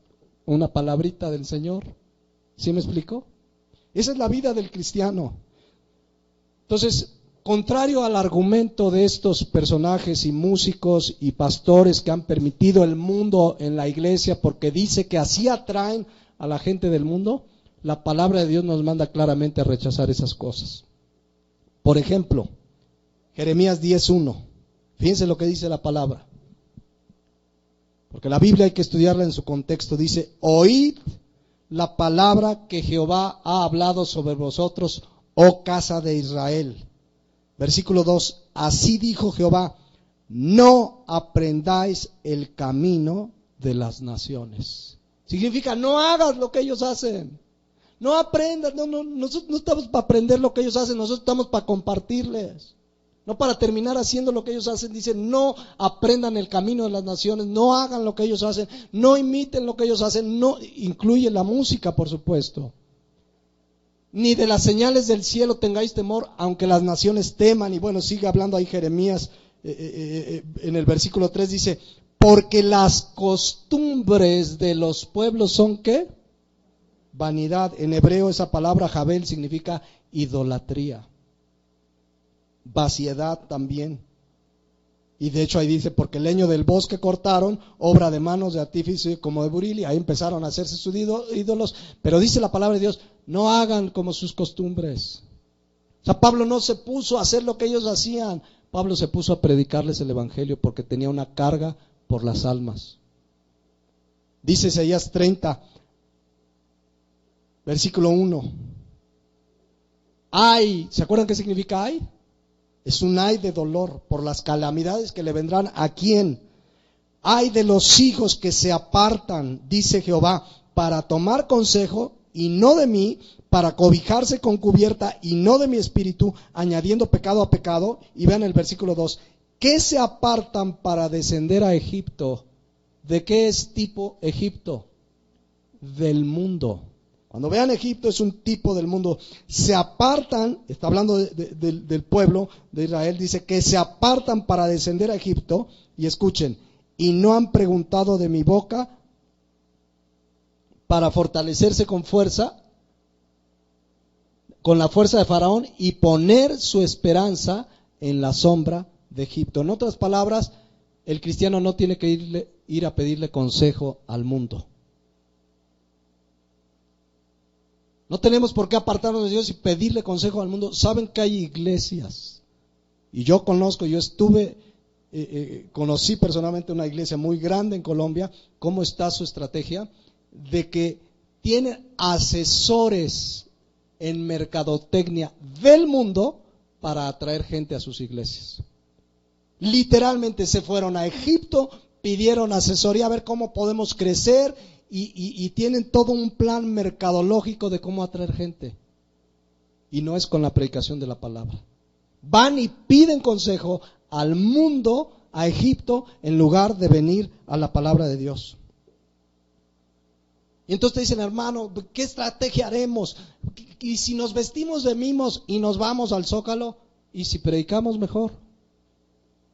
una palabrita del Señor. ¿Sí me explico? Esa es la vida del cristiano. Entonces, contrario al argumento de estos personajes y músicos y pastores que han permitido el mundo en la iglesia porque dice que así atraen a la gente del mundo, la palabra de Dios nos manda claramente a rechazar esas cosas. Por ejemplo, Jeremías 10:1. Fíjense lo que dice la palabra. Porque la Biblia hay que estudiarla en su contexto. Dice, oíd la palabra que Jehová ha hablado sobre vosotros, oh casa de Israel. Versículo 2, así dijo Jehová, no aprendáis el camino de las naciones. Significa, no hagas lo que ellos hacen. No aprendas, nosotros no estamos para aprender lo que ellos hacen, nosotros estamos para compartirles. No para terminar haciendo lo que ellos hacen. Dice, no aprendan el camino de las naciones, no hagan lo que ellos hacen, no imiten lo que ellos hacen, no incluye la música, por supuesto. Ni de las señales del cielo tengáis temor, aunque las naciones teman. Y bueno, sigue hablando ahí Jeremías en el versículo 3, dice, porque las costumbres de los pueblos son ¿qué? Vanidad. En hebreo esa palabra Jabel significa idolatría, vaciedad también. Y de hecho ahí dice, porque el leño del bosque cortaron, obra de manos de artífice como de buril, y ahí empezaron a hacerse sus ídolos. Pero dice la palabra de Dios, no hagan como sus costumbres. O sea, Pablo no se puso a hacer lo que ellos hacían, Pablo se puso a predicarles el evangelio porque tenía una carga por las almas. Dice Isaías 30, versículo 1. Ay, ¿se acuerdan qué significa ay? Es un ay de dolor por las calamidades que le vendrán a quién. Ay de los hijos que se apartan, dice Jehová, para tomar consejo y no de mí, para cobijarse con cubierta y no de mi espíritu, añadiendo pecado a pecado. Y vean el versículo 2. ¿Qué se apartan para descender a Egipto? ¿De qué es tipo Egipto? Del mundo. Cuando vean Egipto es un tipo del mundo. Se apartan, está hablando del pueblo de Israel, dice que se apartan para descender a Egipto. Y escuchen, y no han preguntado de mi boca para fortalecerse con fuerza, con la fuerza de Faraón, y poner su esperanza en la sombra de Egipto. En otras palabras, el cristiano no tiene que ir a pedirle consejo al mundo. No tenemos por qué apartarnos de Dios y pedirle consejo al mundo. Saben que hay iglesias, y yo conocí personalmente una iglesia muy grande en Colombia. ¿Cómo está su estrategia? De que tienen asesores en mercadotecnia del mundo para atraer gente a sus iglesias. Literalmente se fueron a Egipto, pidieron asesoría a ver cómo podemos crecer y tienen todo un plan mercadológico de cómo atraer gente. Y no es con la predicación de la palabra. Van y piden consejo al mundo, a Egipto, en lugar de venir a la palabra de Dios. Y entonces te dicen, hermano, ¿qué estrategia haremos? Y si nos vestimos de mimos y nos vamos al Zócalo, y si predicamos mejor.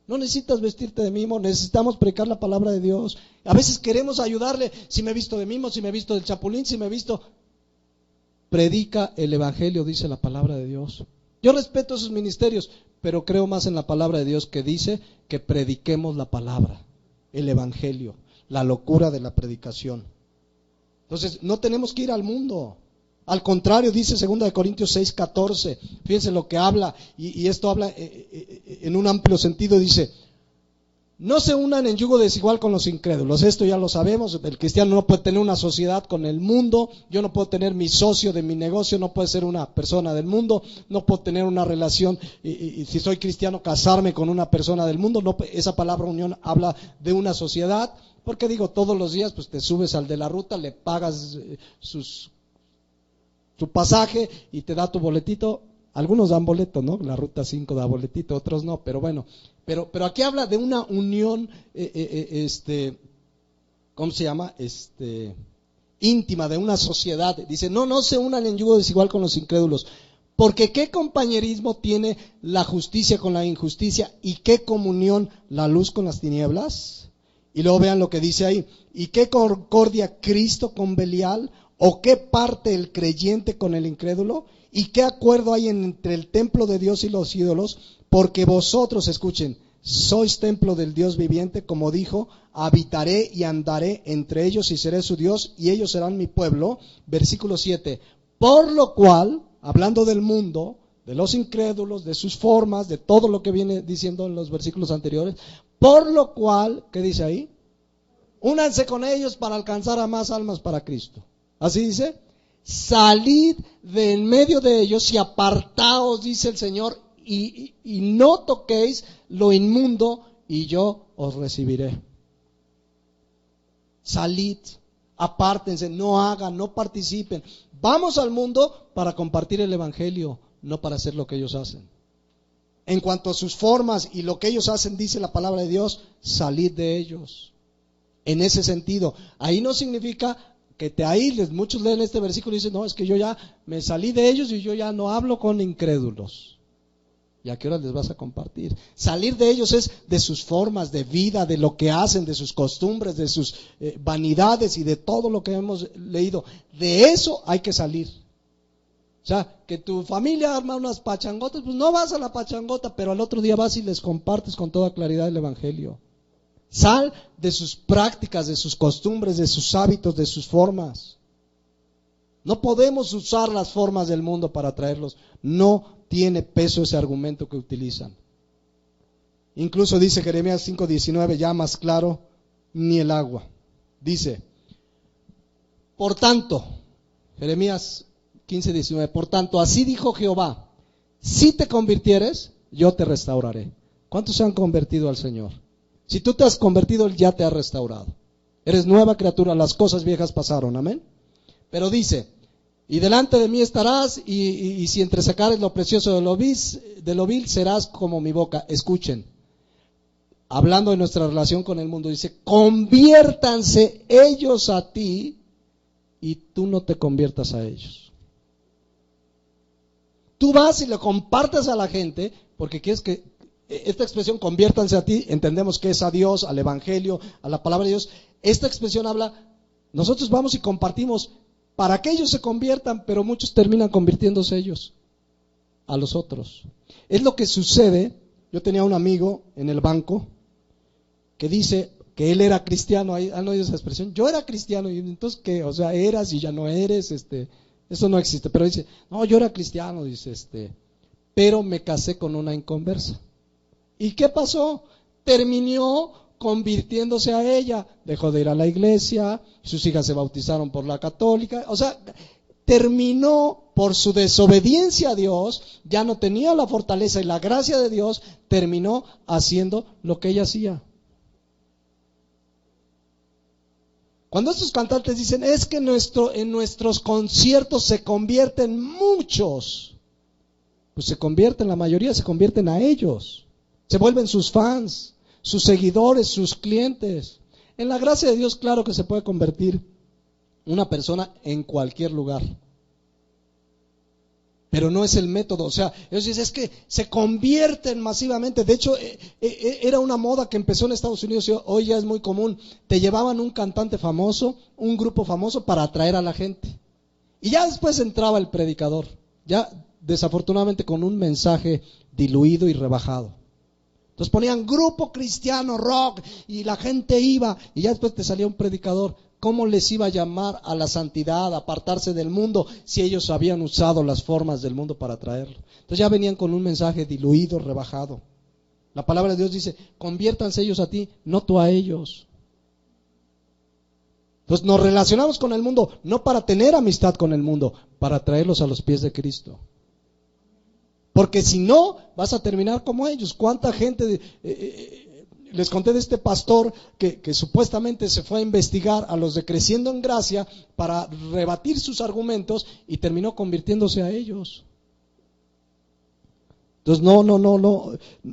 No necesitas vestirte de mimo, necesitamos predicar la palabra de Dios. A veces queremos ayudarle, si me he visto de mimo, si me he visto del chapulín, si me he visto... Predica el evangelio, dice la palabra de Dios. Yo respeto esos ministerios, pero creo más en la palabra de Dios, que dice que prediquemos la palabra, el evangelio, la locura de la predicación. Entonces, no tenemos que ir al mundo. Al contrario, dice 2 Corintios 6:14. Fíjense lo que habla, y esto habla en un amplio sentido. Dice, no se unan en yugo desigual con los incrédulos. Esto ya lo sabemos. El cristiano no puede tener una sociedad con el mundo. Yo no puedo tener mi socio de mi negocio, no puede ser una persona del mundo. No puedo tener una relación, y si soy cristiano, casarme con una persona del mundo. No, esa palabra unión habla de una sociedad. Porque digo, todos los días pues te subes al de la ruta, le pagas su pasaje y te da tu boletito. Algunos dan boleto, ¿no? La ruta 5 da boletito, otros no, pero bueno. Pero aquí habla de una unión ¿cómo se llama? Íntima de una sociedad. Dice, no se unan en yugo desigual con los incrédulos. Porque ¿qué compañerismo tiene la justicia con la injusticia? ¿Y qué comunión la luz con las tinieblas? Y luego vean lo que dice ahí. ¿Y qué concordia Cristo con Belial? ¿O qué parte el creyente con el incrédulo? ¿Y qué acuerdo hay entre el templo de Dios y los ídolos? Porque vosotros, escuchen, sois templo del Dios viviente, como dijo, habitaré y andaré entre ellos y seré su Dios y ellos serán mi pueblo. Versículo 7. Por lo cual, hablando del mundo, de los incrédulos, de sus formas, de todo lo que viene diciendo en los versículos anteriores, por lo cual, ¿qué dice ahí? Únanse con ellos para alcanzar a más almas para Cristo. Así dice, salid de en medio de ellos y apartaos, dice el Señor, y no toquéis lo inmundo y yo os recibiré. Salid, apártense, no hagan, no participen. Vamos al mundo para compartir el evangelio, no para hacer lo que ellos hacen. En cuanto a sus formas y lo que ellos hacen, dice la palabra de Dios, salid de ellos. En ese sentido, ahí no significa que te aísles. Muchos leen este versículo y dicen, no, es que yo ya me salí de ellos y yo ya no hablo con incrédulos. ¿Y a qué hora les vas a compartir? Salir de ellos es de sus formas de vida, de lo que hacen, de sus costumbres, de sus vanidades y de todo lo que hemos leído. De eso hay que salir. O sea, que tu familia arma unas pachangotas, pues no vas a la pachangota, pero al otro día vas y les compartes con toda claridad el evangelio. Sal de sus prácticas, de sus costumbres, de sus hábitos, de sus formas. No podemos usar las formas del mundo para traerlos. No tiene peso ese argumento que utilizan. Incluso dice Jeremías 5:19, ya más claro, ni el agua. Dice, por tanto, Jeremías 15:19, por tanto, así dijo Jehová, si te convirtieres, yo te restauraré. ¿Cuántos se han convertido al Señor? Si tú te has convertido, Él ya te ha restaurado. Eres nueva criatura, las cosas viejas pasaron, amén. Pero dice, y delante de mí estarás, y si entresacares lo precioso de lo vil, serás como mi boca. Escuchen, hablando de nuestra relación con el mundo, dice, conviértanse ellos a ti, y tú no te conviertas a ellos. Tú vas y lo compartes a la gente, porque quieres que esta expresión conviértanse a ti, entendemos que es a Dios, al evangelio, a la palabra de Dios. Esta expresión habla, nosotros vamos y compartimos para que ellos se conviertan, pero muchos terminan convirtiéndose ellos a los otros. Es lo que sucede. Yo tenía un amigo en el banco que dice que él era cristiano. ¿Han oído esa expresión? Yo era cristiano. Y entonces, ¿qué? O sea, eras y ya no eres. Eso no existe. Pero dice, no, yo era cristiano, dice, pero me casé con una inconversa. ¿Y qué pasó? Terminó convirtiéndose a ella, dejó de ir a la iglesia, sus hijas se bautizaron por la católica, o sea, terminó por su desobediencia a Dios, ya no tenía la fortaleza y la gracia de Dios, terminó haciendo lo que ella hacía. Cuando estos cantantes dicen, es que en nuestros conciertos se convierten muchos, pues se convierten, la mayoría se convierten a ellos, se vuelven sus fans, sus seguidores, sus clientes. En la gracia de Dios, claro que se puede convertir una persona en cualquier lugar. Pero no es el método. O sea, ellos dicen, es que se convierten masivamente. De hecho, era una moda que empezó en Estados Unidos y hoy ya es muy común. Te llevaban un cantante famoso, un grupo famoso para atraer a la gente. Y ya después entraba el predicador. Ya desafortunadamente con un mensaje diluido y rebajado. Entonces ponían grupo cristiano, rock, y la gente iba, y ya después te salía un predicador. ¿Cómo les iba a llamar a la santidad, a apartarse del mundo, si ellos habían usado las formas del mundo para traerlo? Entonces ya venían con un mensaje diluido, rebajado. La palabra de Dios dice, conviértanse ellos a ti, no tú a ellos. Entonces nos relacionamos con el mundo, no para tener amistad con el mundo, para traerlos a los pies de Cristo. Porque si no, vas a terminar como ellos. ¿Cuánta gente? Les conté de este pastor que supuestamente se fue a investigar a los de Creciendo en Gracia para rebatir sus argumentos y terminó convirtiéndose a ellos. Entonces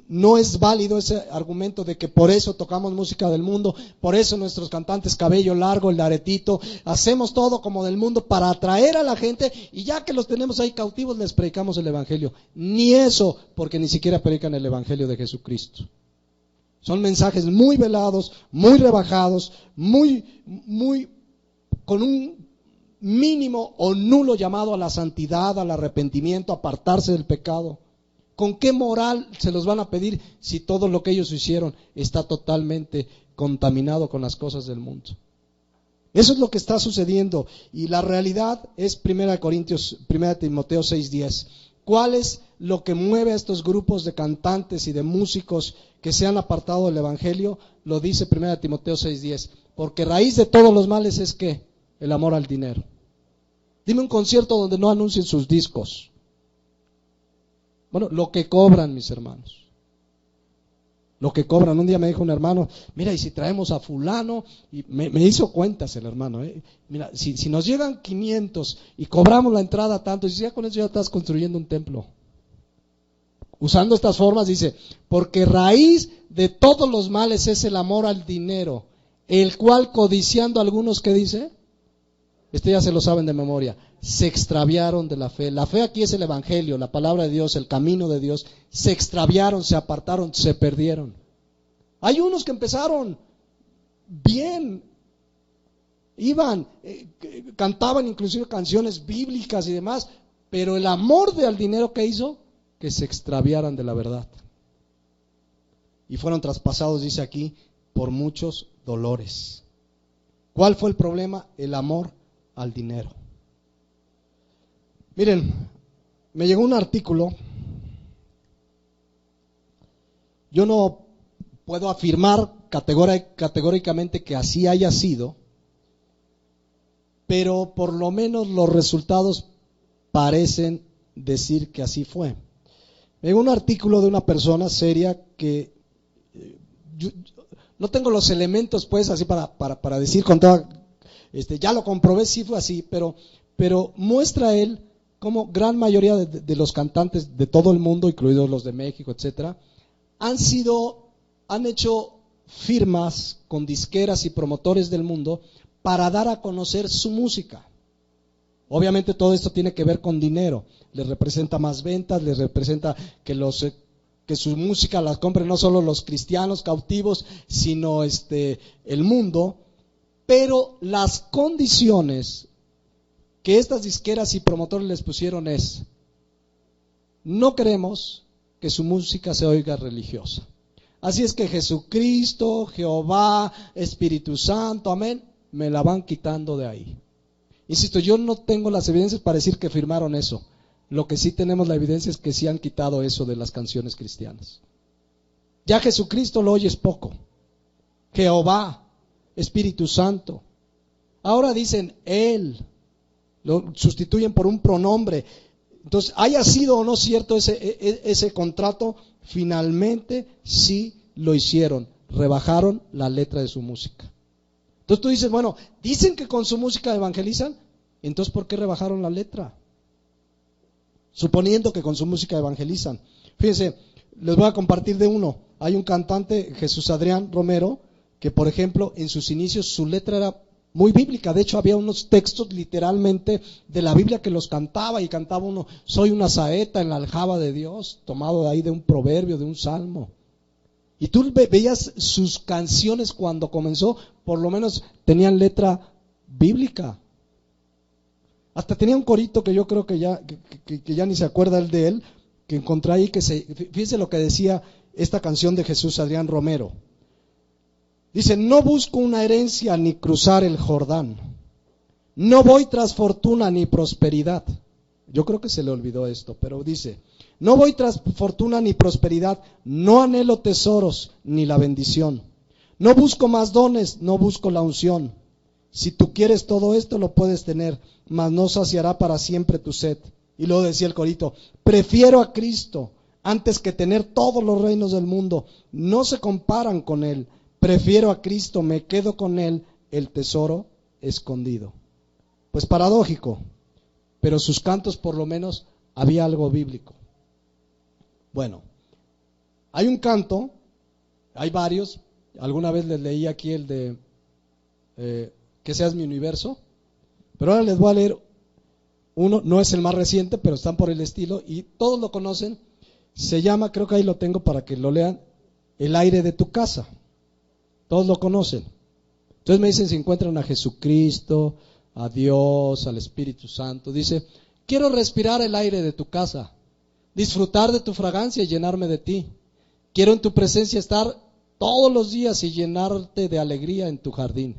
no es válido ese argumento de que por eso tocamos música del mundo, por eso nuestros cantantes cabello largo, el aretito, hacemos todo como del mundo para atraer a la gente y ya que los tenemos ahí cautivos les predicamos el evangelio. Ni eso, porque ni siquiera predican el evangelio de Jesucristo. Son mensajes muy velados, muy rebajados, con un mínimo o nulo llamado a la santidad, al arrepentimiento, a apartarse del pecado. ¿Con qué moral se los van a pedir si todo lo que ellos hicieron está totalmente contaminado con las cosas del mundo? Eso es lo que está sucediendo y la realidad es 1 Timoteo 6:10. ¿Cuál es lo que mueve a estos grupos de cantantes y de músicos que se han apartado del evangelio? Lo dice 1 Timoteo 6:10. Porque raíz de todos los males es ¿qué? El amor al dinero. Dime un concierto donde no anuncien sus discos. Bueno, lo que cobran, mis hermanos. Lo que cobran. Un día me dijo un hermano, mira, y si traemos a fulano, y me hizo cuentas el hermano, mira, si nos llegan 500 y cobramos la entrada tanto, y si ya con eso ya estás construyendo un templo. Usando estas formas dice, porque raíz de todos los males es el amor al dinero, el cual codiciando algunos, ¿qué dice? Ya se lo saben de memoria, se extraviaron de la fe. La fe aquí es el evangelio, la palabra de Dios, el camino de Dios. Se extraviaron, se apartaron, se perdieron. Hay unos que empezaron bien, iban, cantaban inclusive canciones bíblicas y demás, pero el amor al dinero que hizo, que se extraviaran de la verdad. Y fueron traspasados, dice aquí, por muchos dolores. ¿Cuál fue el problema? El amor al dinero. Miren, me llegó un artículo. Yo no puedo afirmar categóricamente que así haya sido, pero por lo menos los resultados parecen decir que así fue. Me llegó un artículo de una persona seria que yo no tengo los elementos pues así para decir con toda ya lo comprobé, sí fue así, pero muestra él cómo gran mayoría de los cantantes de todo el mundo, incluidos los de México, etcétera, han hecho firmas con disqueras y promotores del mundo para dar a conocer su música. Obviamente todo esto tiene que ver con dinero, les representa más ventas, les representa que su música la compren no solo los cristianos cautivos, sino el mundo. Pero las condiciones que estas disqueras y promotores les pusieron es, no queremos que su música se oiga religiosa. Así es que Jesucristo, Jehová, Espíritu Santo, amén, me la van quitando de ahí. Insisto, yo no tengo las evidencias para decir que firmaron eso. Lo que sí tenemos la evidencia es que sí han quitado eso de las canciones cristianas. Ya Jesucristo lo oyes poco. Jehová, Espíritu Santo. Ahora dicen Él, lo sustituyen por un pronombre. Entonces, haya sido o no cierto ese contrato, finalmente sí lo hicieron, rebajaron la letra de su música. Entonces tú dices, bueno, dicen que con su música evangelizan, entonces ¿por qué rebajaron la letra? Suponiendo que con su música evangelizan. Fíjense, les voy a compartir de uno. Hay un cantante, Jesús Adrián Romero, que por ejemplo en sus inicios su letra era muy bíblica. De hecho había unos textos literalmente de la Biblia que los cantaba, y cantaba uno, soy una saeta en la aljaba de Dios, tomado de ahí de un proverbio, de un salmo. Y tú veías sus canciones cuando comenzó, por lo menos tenían letra bíblica. Hasta tenía un corito que yo creo que ya ni se acuerda el de él, que encontré ahí, fíjense lo que decía esta canción de Jesús Adrián Romero. Dice, no busco una herencia ni cruzar el Jordán, no voy tras fortuna ni prosperidad. Yo creo que se le olvidó esto, pero dice, no voy tras fortuna ni prosperidad, no anhelo tesoros ni la bendición, no busco más dones, no busco la unción. Si tú quieres todo esto lo puedes tener, mas no saciará para siempre tu sed. Y luego decía el corito, prefiero a Cristo antes que tener todos los reinos del mundo, no se comparan con Él. Prefiero a Cristo, me quedo con Él, el tesoro escondido. Pues paradójico, pero sus cantos por lo menos había algo bíblico. Bueno, hay un canto, hay varios, alguna vez les leí aquí el de Que seas mi universo, pero ahora les voy a leer uno, no es el más reciente, pero están por el estilo y todos lo conocen. Se llama, creo que ahí lo tengo para que lo lean, El aire de tu casa. Todos lo conocen. Entonces me dicen si encuentran a Jesucristo, a Dios, al Espíritu Santo. Dice, quiero respirar el aire de tu casa, disfrutar de tu fragancia y llenarme de ti. Quiero en tu presencia estar todos los días y llenarte de alegría en tu jardín.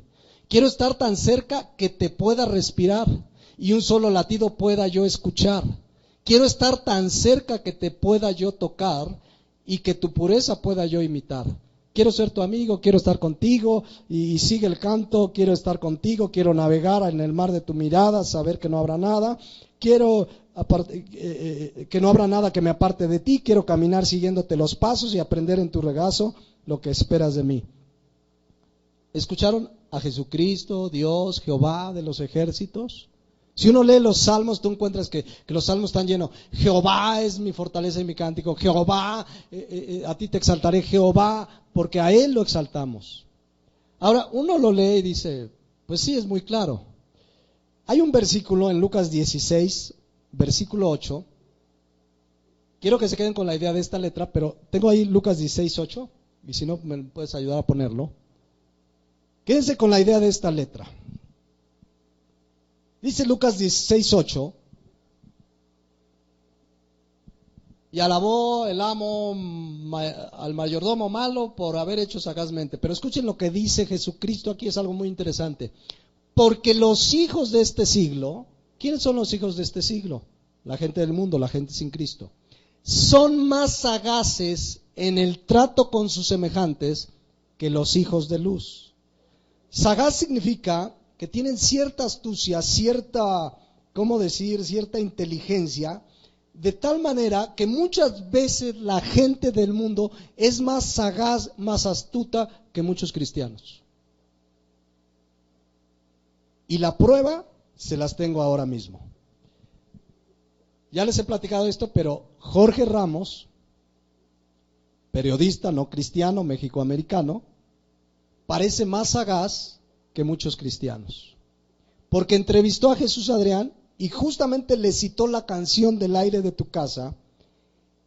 Quiero estar tan cerca que te pueda respirar y un solo latido pueda yo escuchar. Quiero estar tan cerca que te pueda yo tocar y que tu pureza pueda yo imitar. Quiero ser tu amigo, quiero estar contigo y sigue el canto, quiero estar contigo, quiero navegar en el mar de tu mirada, saber que no habrá nada, quiero que no habrá nada que me aparte de ti, quiero caminar siguiéndote los pasos y aprender en tu regazo lo que esperas de mí. ¿Escucharon a Jesucristo, Dios, Jehová de los ejércitos? Si uno lee los salmos, tú encuentras que los salmos están llenos. Jehová es mi fortaleza y mi cántico. Jehová, a ti te exaltaré, Jehová, porque a Él lo exaltamos. Ahora, uno lo lee y dice, pues sí, es muy claro. Hay un versículo en Lucas 16, versículo 8. Quiero que se queden con la idea de esta letra, pero tengo ahí Lucas 16, 8, y si no, me puedes ayudar a ponerlo. Quédense con la idea de esta letra. Dice Lucas 16:8, y alabó el amo al mayordomo malo por haber hecho sagazmente. Pero escuchen lo que dice Jesucristo aquí, es algo muy interesante. Porque los hijos de este siglo, ¿quiénes son los hijos de este siglo? La gente del mundo, la gente sin Cristo. Son más sagaces en el trato con sus semejantes que los hijos de luz. Sagaz significa que tienen cierta astucia, cierta inteligencia, de tal manera que muchas veces la gente del mundo es más sagaz, más astuta que muchos cristianos. Y la prueba se las tengo ahora mismo. Ya les he platicado esto, pero Jorge Ramos, periodista no cristiano, mexicoamericano, parece más sagaz que muchos cristianos, porque entrevistó a Jesús Adrián y justamente le citó la canción del aire de tu casa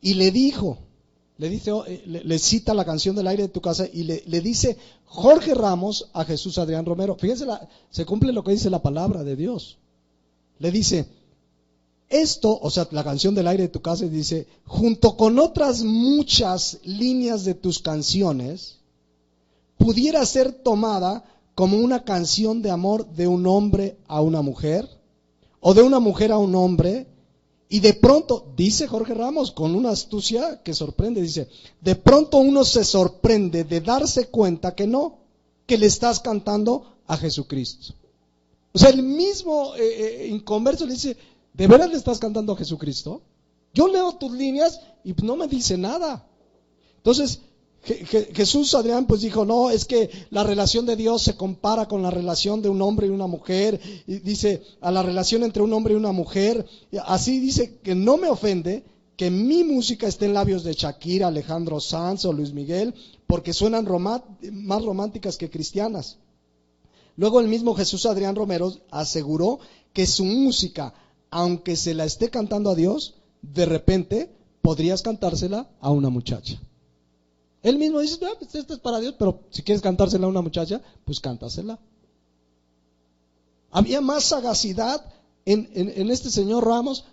y le cita la canción del aire de tu casa y le dice Jorge Ramos a Jesús Adrián Romero. Fíjense, se cumple lo que dice la palabra de Dios. Le dice esto, o sea, la canción del aire de tu casa, y dice, junto con otras muchas líneas de tus canciones, pudiera ser tomada como una canción de amor de un hombre a una mujer, o de una mujer a un hombre, y de pronto, dice Jorge Ramos, con una astucia que sorprende, dice, de pronto uno se sorprende de darse cuenta que no, que le estás cantando a Jesucristo. O sea, el mismo inconverso le dice, ¿de veras le estás cantando a Jesucristo? Yo leo tus líneas y no me dice nada. Entonces, Jesús Adrián pues dijo, no, es que la relación de Dios se compara con la relación de un hombre y una mujer, y dice, a la relación entre un hombre y una mujer, así dice que no me ofende que mi música esté en labios de Shakira, Alejandro Sanz o Luis Miguel, porque suenan más románticas que cristianas. Luego el mismo Jesús Adrián Romero aseguró que su música, aunque se la esté cantando a Dios, de repente podrías cantársela a una muchacha. Él mismo dice, pues esto es para Dios, pero si quieres cantársela a una muchacha, pues cántasela. Había más sagacidad en este señor Ramos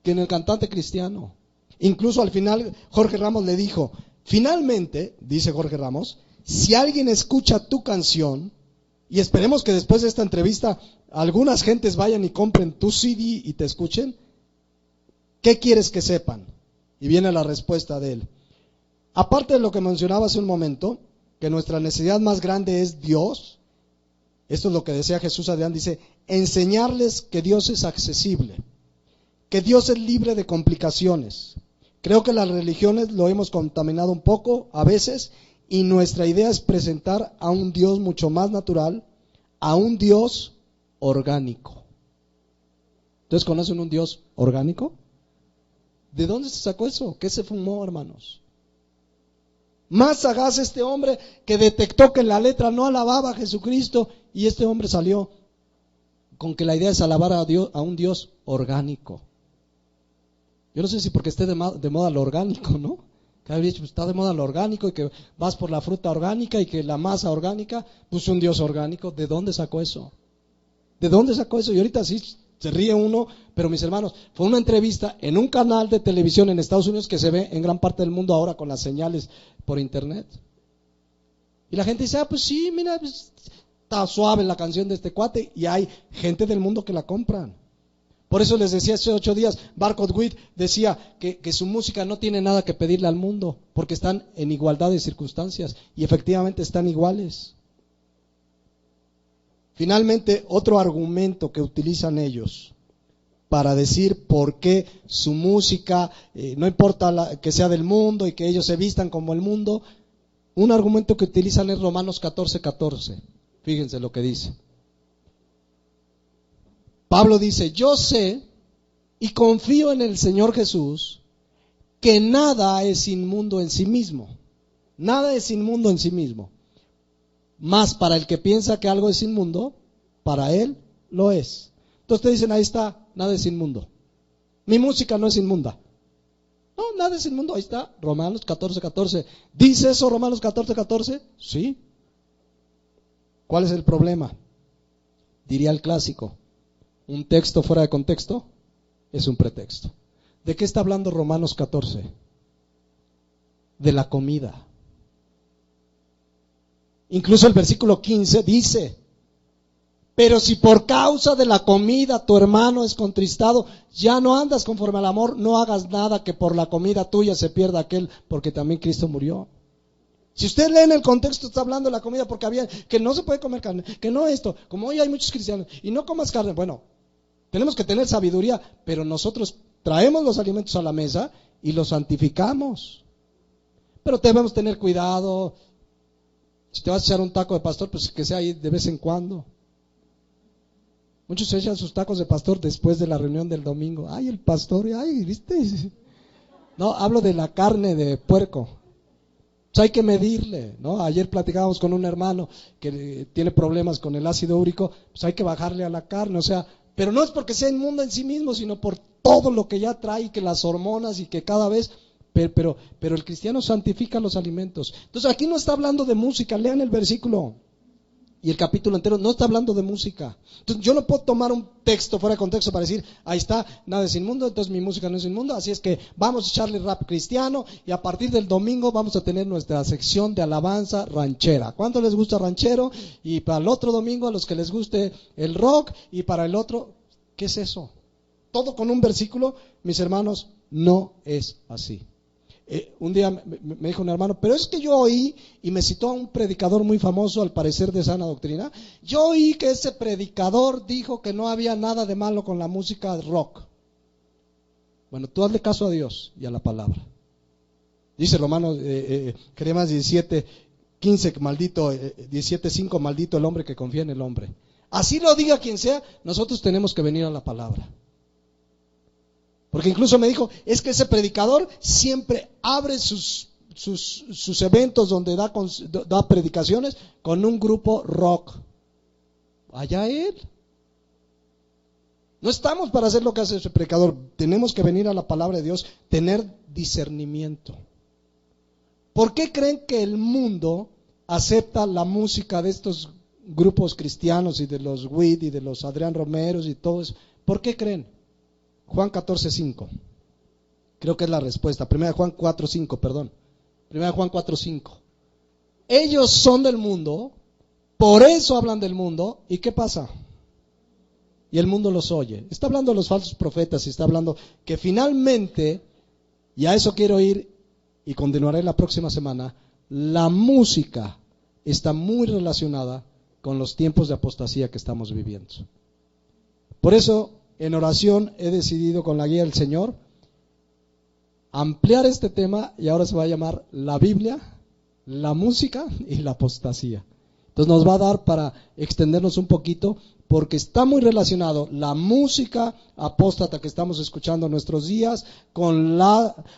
que en el cantante cristiano. Incluso al final Jorge Ramos le dijo, finalmente, dice Jorge Ramos, si alguien escucha tu canción, y esperemos que después de esta entrevista algunas gentes vayan y compren tu CD y te escuchen, ¿qué quieres que sepan? Y viene la respuesta de él. Aparte de lo que mencionaba hace un momento, que nuestra necesidad más grande es Dios, esto es lo que decía Jesús Adrián, dice, enseñarles que Dios es accesible, que Dios es libre de complicaciones. Creo que las religiones lo hemos contaminado un poco a veces y nuestra idea es presentar a un Dios mucho más natural, a un Dios orgánico. ¿Ustedes conocen un Dios orgánico? ¿De dónde se sacó eso? ¿Qué se fumó, hermanos? Más sagaz este hombre que detectó que la letra no alababa a Jesucristo, y este hombre salió con que la idea es alabar a Dios, a un Dios orgánico. Yo no sé si porque esté de moda lo orgánico, ¿no? Cada vez está de moda lo orgánico y que vas por la fruta orgánica y que la masa orgánica, pues un Dios orgánico. ¿De dónde sacó eso? ¿De dónde sacó eso? Y ahorita sí se ríe uno, pero mis hermanos, fue una entrevista en un canal de televisión en Estados Unidos que se ve en gran parte del mundo ahora con las señales por internet. Y la gente dice, pues sí, mira, pues, está suave la canción de este cuate, y hay gente del mundo que la compran. Por eso les decía hace 8 días, Barcode Witt decía que su música no tiene nada que pedirle al mundo, porque están en igualdad de circunstancias, y efectivamente están iguales. Finalmente, otro argumento que utilizan ellos para decir por qué su música, no importa que sea del mundo y que ellos se vistan como el mundo, un argumento que utilizan es Romanos 14:14. Fíjense lo que dice. Pablo dice, yo sé y confío en el Señor Jesús que nada es inmundo en sí mismo. Nada es inmundo en sí mismo. Mas para el que piensa que algo es inmundo, para él lo es. Entonces te dicen, ahí está, nada es inmundo. Mi música no es inmunda. No, nada es inmundo, ahí está, Romanos 14:14. ¿Dice eso Romanos 14:14? Sí. ¿Cuál es el problema? Diría el clásico, un texto fuera de contexto es un pretexto. ¿De qué está hablando Romanos 14? De la comida. Incluso el versículo 15 dice, pero si por causa de la comida tu hermano es contristado, ya no andas conforme al amor, no hagas nada que por la comida tuya se pierda aquel, porque también Cristo murió. Si usted lee en el contexto, está hablando de la comida porque había, que no se puede comer carne, que no esto, como hoy hay muchos cristianos, y no comas carne. Bueno, tenemos que tener sabiduría, pero nosotros traemos los alimentos a la mesa y los santificamos. Pero debemos tener cuidado. Si te vas a echar un taco de pastor, pues que sea ahí de vez en cuando. Muchos se echan sus tacos de pastor después de la reunión del domingo. Ay, el pastor, ay, ¿viste? No, hablo de la carne de puerco. Pues hay que medirle, ¿no? Ayer platicábamos con un hermano que tiene problemas con el ácido úrico, pues hay que bajarle a la carne, o sea, pero no es porque sea inmundo en sí mismo, sino por todo lo que ya trae, que las hormonas y que cada vez, pero el cristiano santifica los alimentos. Entonces aquí no está hablando de música, lean el versículo y el capítulo entero, no está hablando de música. Entonces yo no puedo tomar un texto fuera de contexto para decir, ahí está, nada es inmundo, entonces mi música no es inmunda, así es que vamos a echarle rap cristiano y a partir del domingo vamos a tener nuestra sección de alabanza ranchera. ¿Cuánto les gusta ranchero? Y para el otro domingo a los que les guste el rock, y para el otro, ¿qué es eso? Todo con un versículo, mis hermanos, no es así. Un día me dijo un hermano, pero es que yo oí, y me citó a un predicador muy famoso, al parecer de sana doctrina, yo oí que ese predicador dijo que no había nada de malo con la música rock. Bueno, tú hazle caso a Dios y a la palabra. Dice Romanos, Jeremías 17:15, maldito, 17:5, maldito el hombre que confía en el hombre. Así lo diga quien sea, nosotros tenemos que venir a la palabra. Porque incluso me dijo, es que ese predicador siempre abre sus eventos donde da predicaciones con un grupo rock. Allá él. No estamos para hacer lo que hace ese predicador. Tenemos que venir a la palabra de Dios, tener discernimiento. ¿Por qué creen que el mundo acepta la música de estos grupos cristianos y de los Witt y de los Adrián Romeros y todo eso? ¿Por qué creen? Juan 14:5, creo que es la respuesta. Primera de Juan 4:5, perdón. Primera de Juan 4:5. Ellos son del mundo, por eso hablan del mundo. ¿Y qué pasa? Y el mundo los oye. Está hablando de los falsos profetas y está hablando que finalmente, y a eso quiero ir y continuaré la próxima semana, la música está muy relacionada con los tiempos de apostasía que estamos viviendo. Por eso, en oración he decidido, con la guía del Señor, ampliar este tema, y ahora se va a llamar la Biblia, la música y la apostasía. Entonces nos va a dar para extendernos un poquito, porque está muy relacionado la música apóstata que estamos escuchando en nuestros días con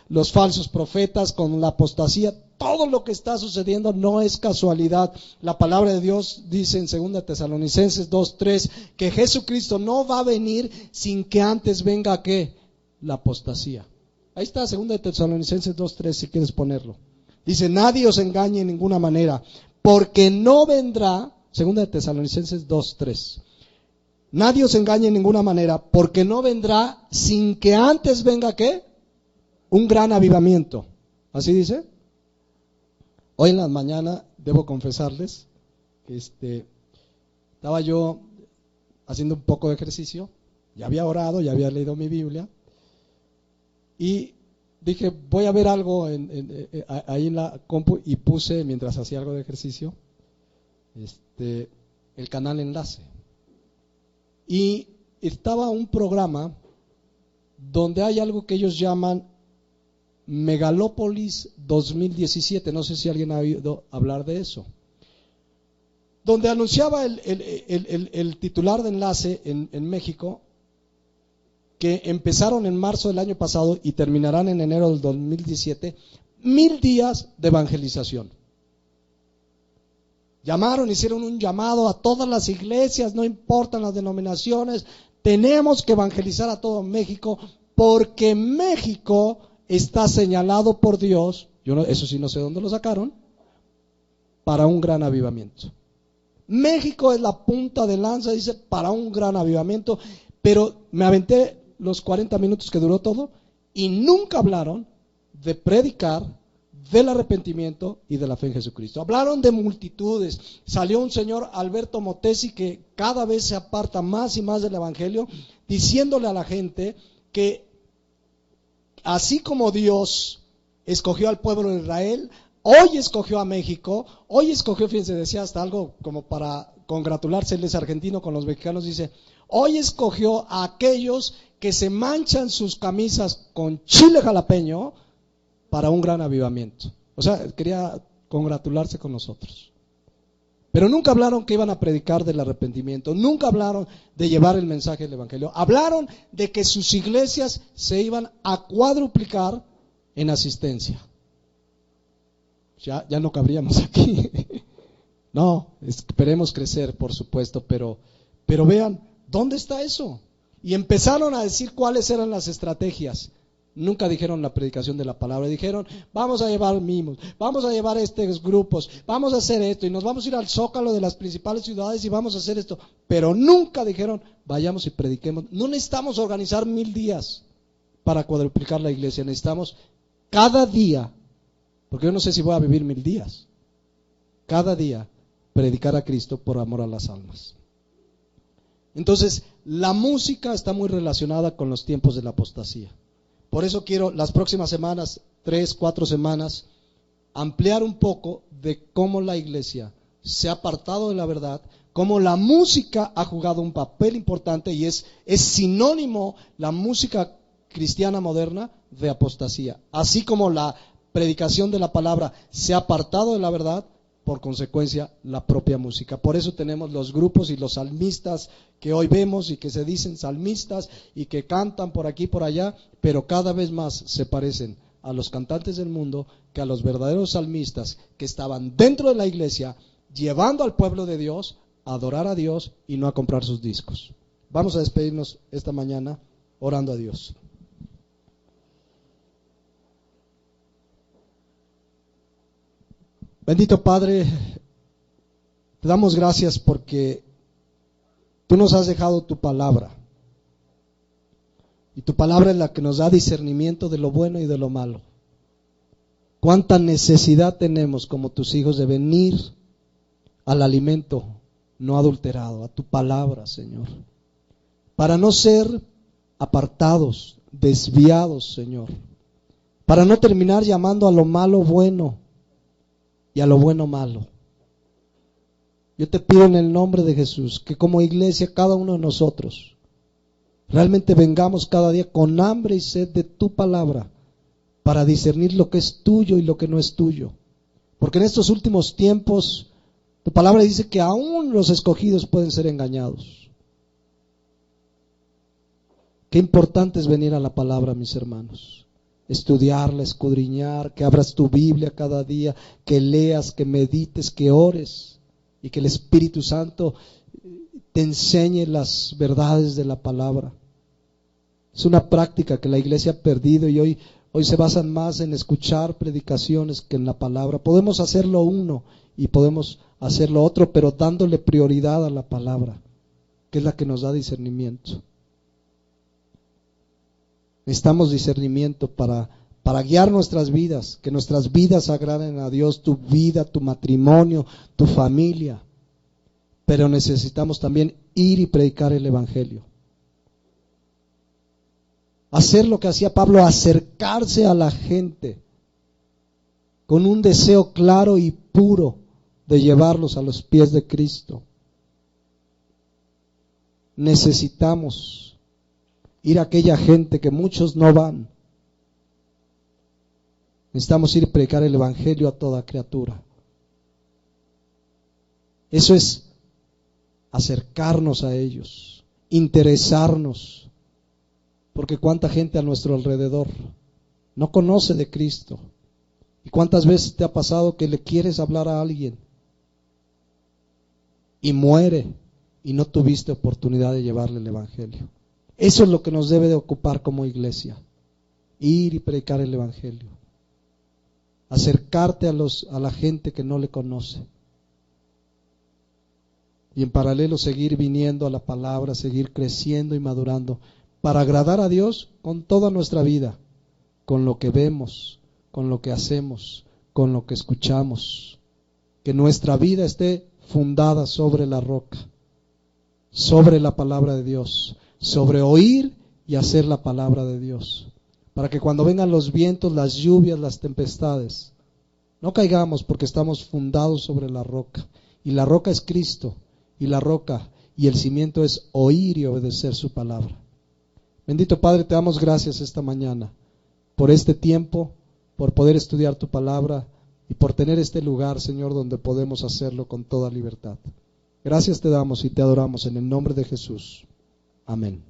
los falsos profetas, con la apostasía. Todo lo que está sucediendo no es casualidad. La palabra de Dios dice en 2 Tesalonicenses 2:3 que Jesucristo no va a venir sin que antes venga ¿qué? La apostasía. Ahí está 2 Tesalonicenses 2:3 si quieres ponerlo. Dice, nadie os engañe en ninguna manera, porque no vendrá, 2 Tesalonicenses 2:3, nadie os engañe en ninguna manera, porque no vendrá sin que antes venga ¿qué? Un gran avivamiento. ¿Así dice? Hoy en la mañana, debo confesarles, que estaba yo haciendo un poco de ejercicio, ya había orado, ya había leído mi Biblia, y dije, voy a ver algo ahí en la compu, y puse, mientras hacía algo de ejercicio, el canal Enlace. Y estaba un programa donde hay algo que ellos llaman Megalópolis 2017, no sé si alguien ha oído hablar de eso, donde anunciaba el titular de Enlace en México, que empezaron en marzo del año pasado y terminarán en enero del 2017, 1000 días de evangelización. Hicieron un llamado a todas las iglesias, no importan las denominaciones, tenemos que evangelizar a todo México, porque México está señalado por Dios, eso sí no sé dónde lo sacaron, para un gran avivamiento. México es la punta de lanza, dice, para un gran avivamiento, pero me aventé los 40 minutos que duró todo y nunca hablaron de predicar, del arrepentimiento y de la fe en Jesucristo. Hablaron de multitudes. Salió un señor, Alberto Motesi, que cada vez se aparta más y más del evangelio, diciéndole a la gente que así como Dios escogió al pueblo de Israel, hoy escogió a México, hoy escogió, fíjense, decía hasta algo como para congratularse, él es argentino, con los mexicanos, dice, hoy escogió a aquellos que se manchan sus camisas con chile jalapeño para un gran avivamiento. O sea, quería congratularse con nosotros. Pero nunca hablaron que iban a predicar del arrepentimiento, nunca hablaron de llevar el mensaje del evangelio. Hablaron de que sus iglesias se iban a cuadruplicar en asistencia. Ya no cabríamos aquí. No, esperemos crecer, por supuesto, pero vean, ¿dónde está eso? Y empezaron a decir cuáles eran las estrategias. Nunca dijeron la predicación de la palabra, dijeron, vamos a llevar mimos, vamos a llevar estos grupos, vamos a hacer esto, y nos vamos a ir al Zócalo de las principales ciudades y vamos a hacer esto. Pero nunca dijeron, vayamos y prediquemos. No necesitamos organizar 1000 días para cuadruplicar la iglesia, necesitamos cada día, porque yo no sé si voy a vivir 1000 días, cada día predicar a Cristo por amor a las almas. Entonces, la música está muy relacionada con los tiempos de la apostasía. Por eso quiero las próximas semanas, 3, 4 semanas, ampliar un poco de cómo la iglesia se ha apartado de la verdad, cómo la música ha jugado un papel importante y es sinónimo la música cristiana moderna de apostasía. Así como la predicación de la palabra se ha apartado de la verdad, por consecuencia la propia música. Por eso tenemos los grupos y los salmistas que hoy vemos y que se dicen salmistas y que cantan por aquí y por allá, pero cada vez más se parecen a los cantantes del mundo que a los verdaderos salmistas que estaban dentro de la iglesia llevando al pueblo de Dios a adorar a Dios y no a comprar sus discos. Vamos a despedirnos esta mañana orando a Dios. Bendito Padre, te damos gracias porque tú nos has dejado tu palabra. Y tu palabra es la que nos da discernimiento de lo bueno y de lo malo. Cuánta necesidad tenemos como tus hijos de venir al alimento no adulterado, a tu palabra, Señor. Para no ser apartados, desviados, Señor. Para no terminar llamando a lo malo bueno y a lo bueno malo. Yo te pido en el nombre de Jesús que como iglesia cada uno de nosotros realmente vengamos cada día con hambre y sed de tu palabra para discernir lo que es tuyo y lo que no es tuyo. Porque en estos últimos tiempos Tu palabra dice que aún los escogidos pueden ser engañados. Qué importante es venir a la palabra, mis hermanos. Estudiarla, escudriñar, que abras tu Biblia cada día, que leas, que medites, que ores y que el Espíritu Santo te enseñe las verdades de la palabra. Es una práctica que la iglesia ha perdido y hoy se basan más en escuchar predicaciones que en la palabra. Podemos hacerlo uno y podemos hacerlo otro, pero dándole prioridad a la palabra, que es la que nos da discernimiento. Necesitamos discernimiento para guiar nuestras vidas, que nuestras vidas agraden a Dios, tu vida, tu matrimonio, tu familia. Pero necesitamos también ir y predicar el Evangelio. Hacer lo que hacía Pablo, acercarse a la gente con un deseo claro y puro de llevarlos a los pies de Cristo. Necesitamos ir a aquella gente que muchos no van. Necesitamos ir a predicar el Evangelio a toda criatura. Eso es acercarnos a ellos, interesarnos, porque cuánta gente a nuestro alrededor no conoce de Cristo. ¿Y cuántas veces te ha pasado que le quieres hablar a alguien y muere y no tuviste oportunidad de llevarle el Evangelio? Eso es lo que nos debe de ocupar como iglesia, ir y predicar el Evangelio, acercarte a la gente que no le conoce y en paralelo seguir viniendo a la palabra, seguir creciendo y madurando para agradar a Dios con toda nuestra vida, con lo que vemos, con lo que hacemos, con lo que escuchamos, que nuestra vida esté fundada sobre la roca, sobre la palabra de Dios, sobre oír y hacer la palabra de Dios, para que cuando vengan los vientos, las lluvias, las tempestades, no caigamos porque estamos fundados sobre la roca, y la roca es Cristo, y la roca y el cimiento es oír y obedecer su palabra. Bendito Padre, te damos gracias esta mañana por este tiempo, por poder estudiar tu palabra y por tener este lugar, Señor, donde podemos hacerlo con toda libertad. Gracias te damos y te adoramos en el nombre de Jesús. Amén.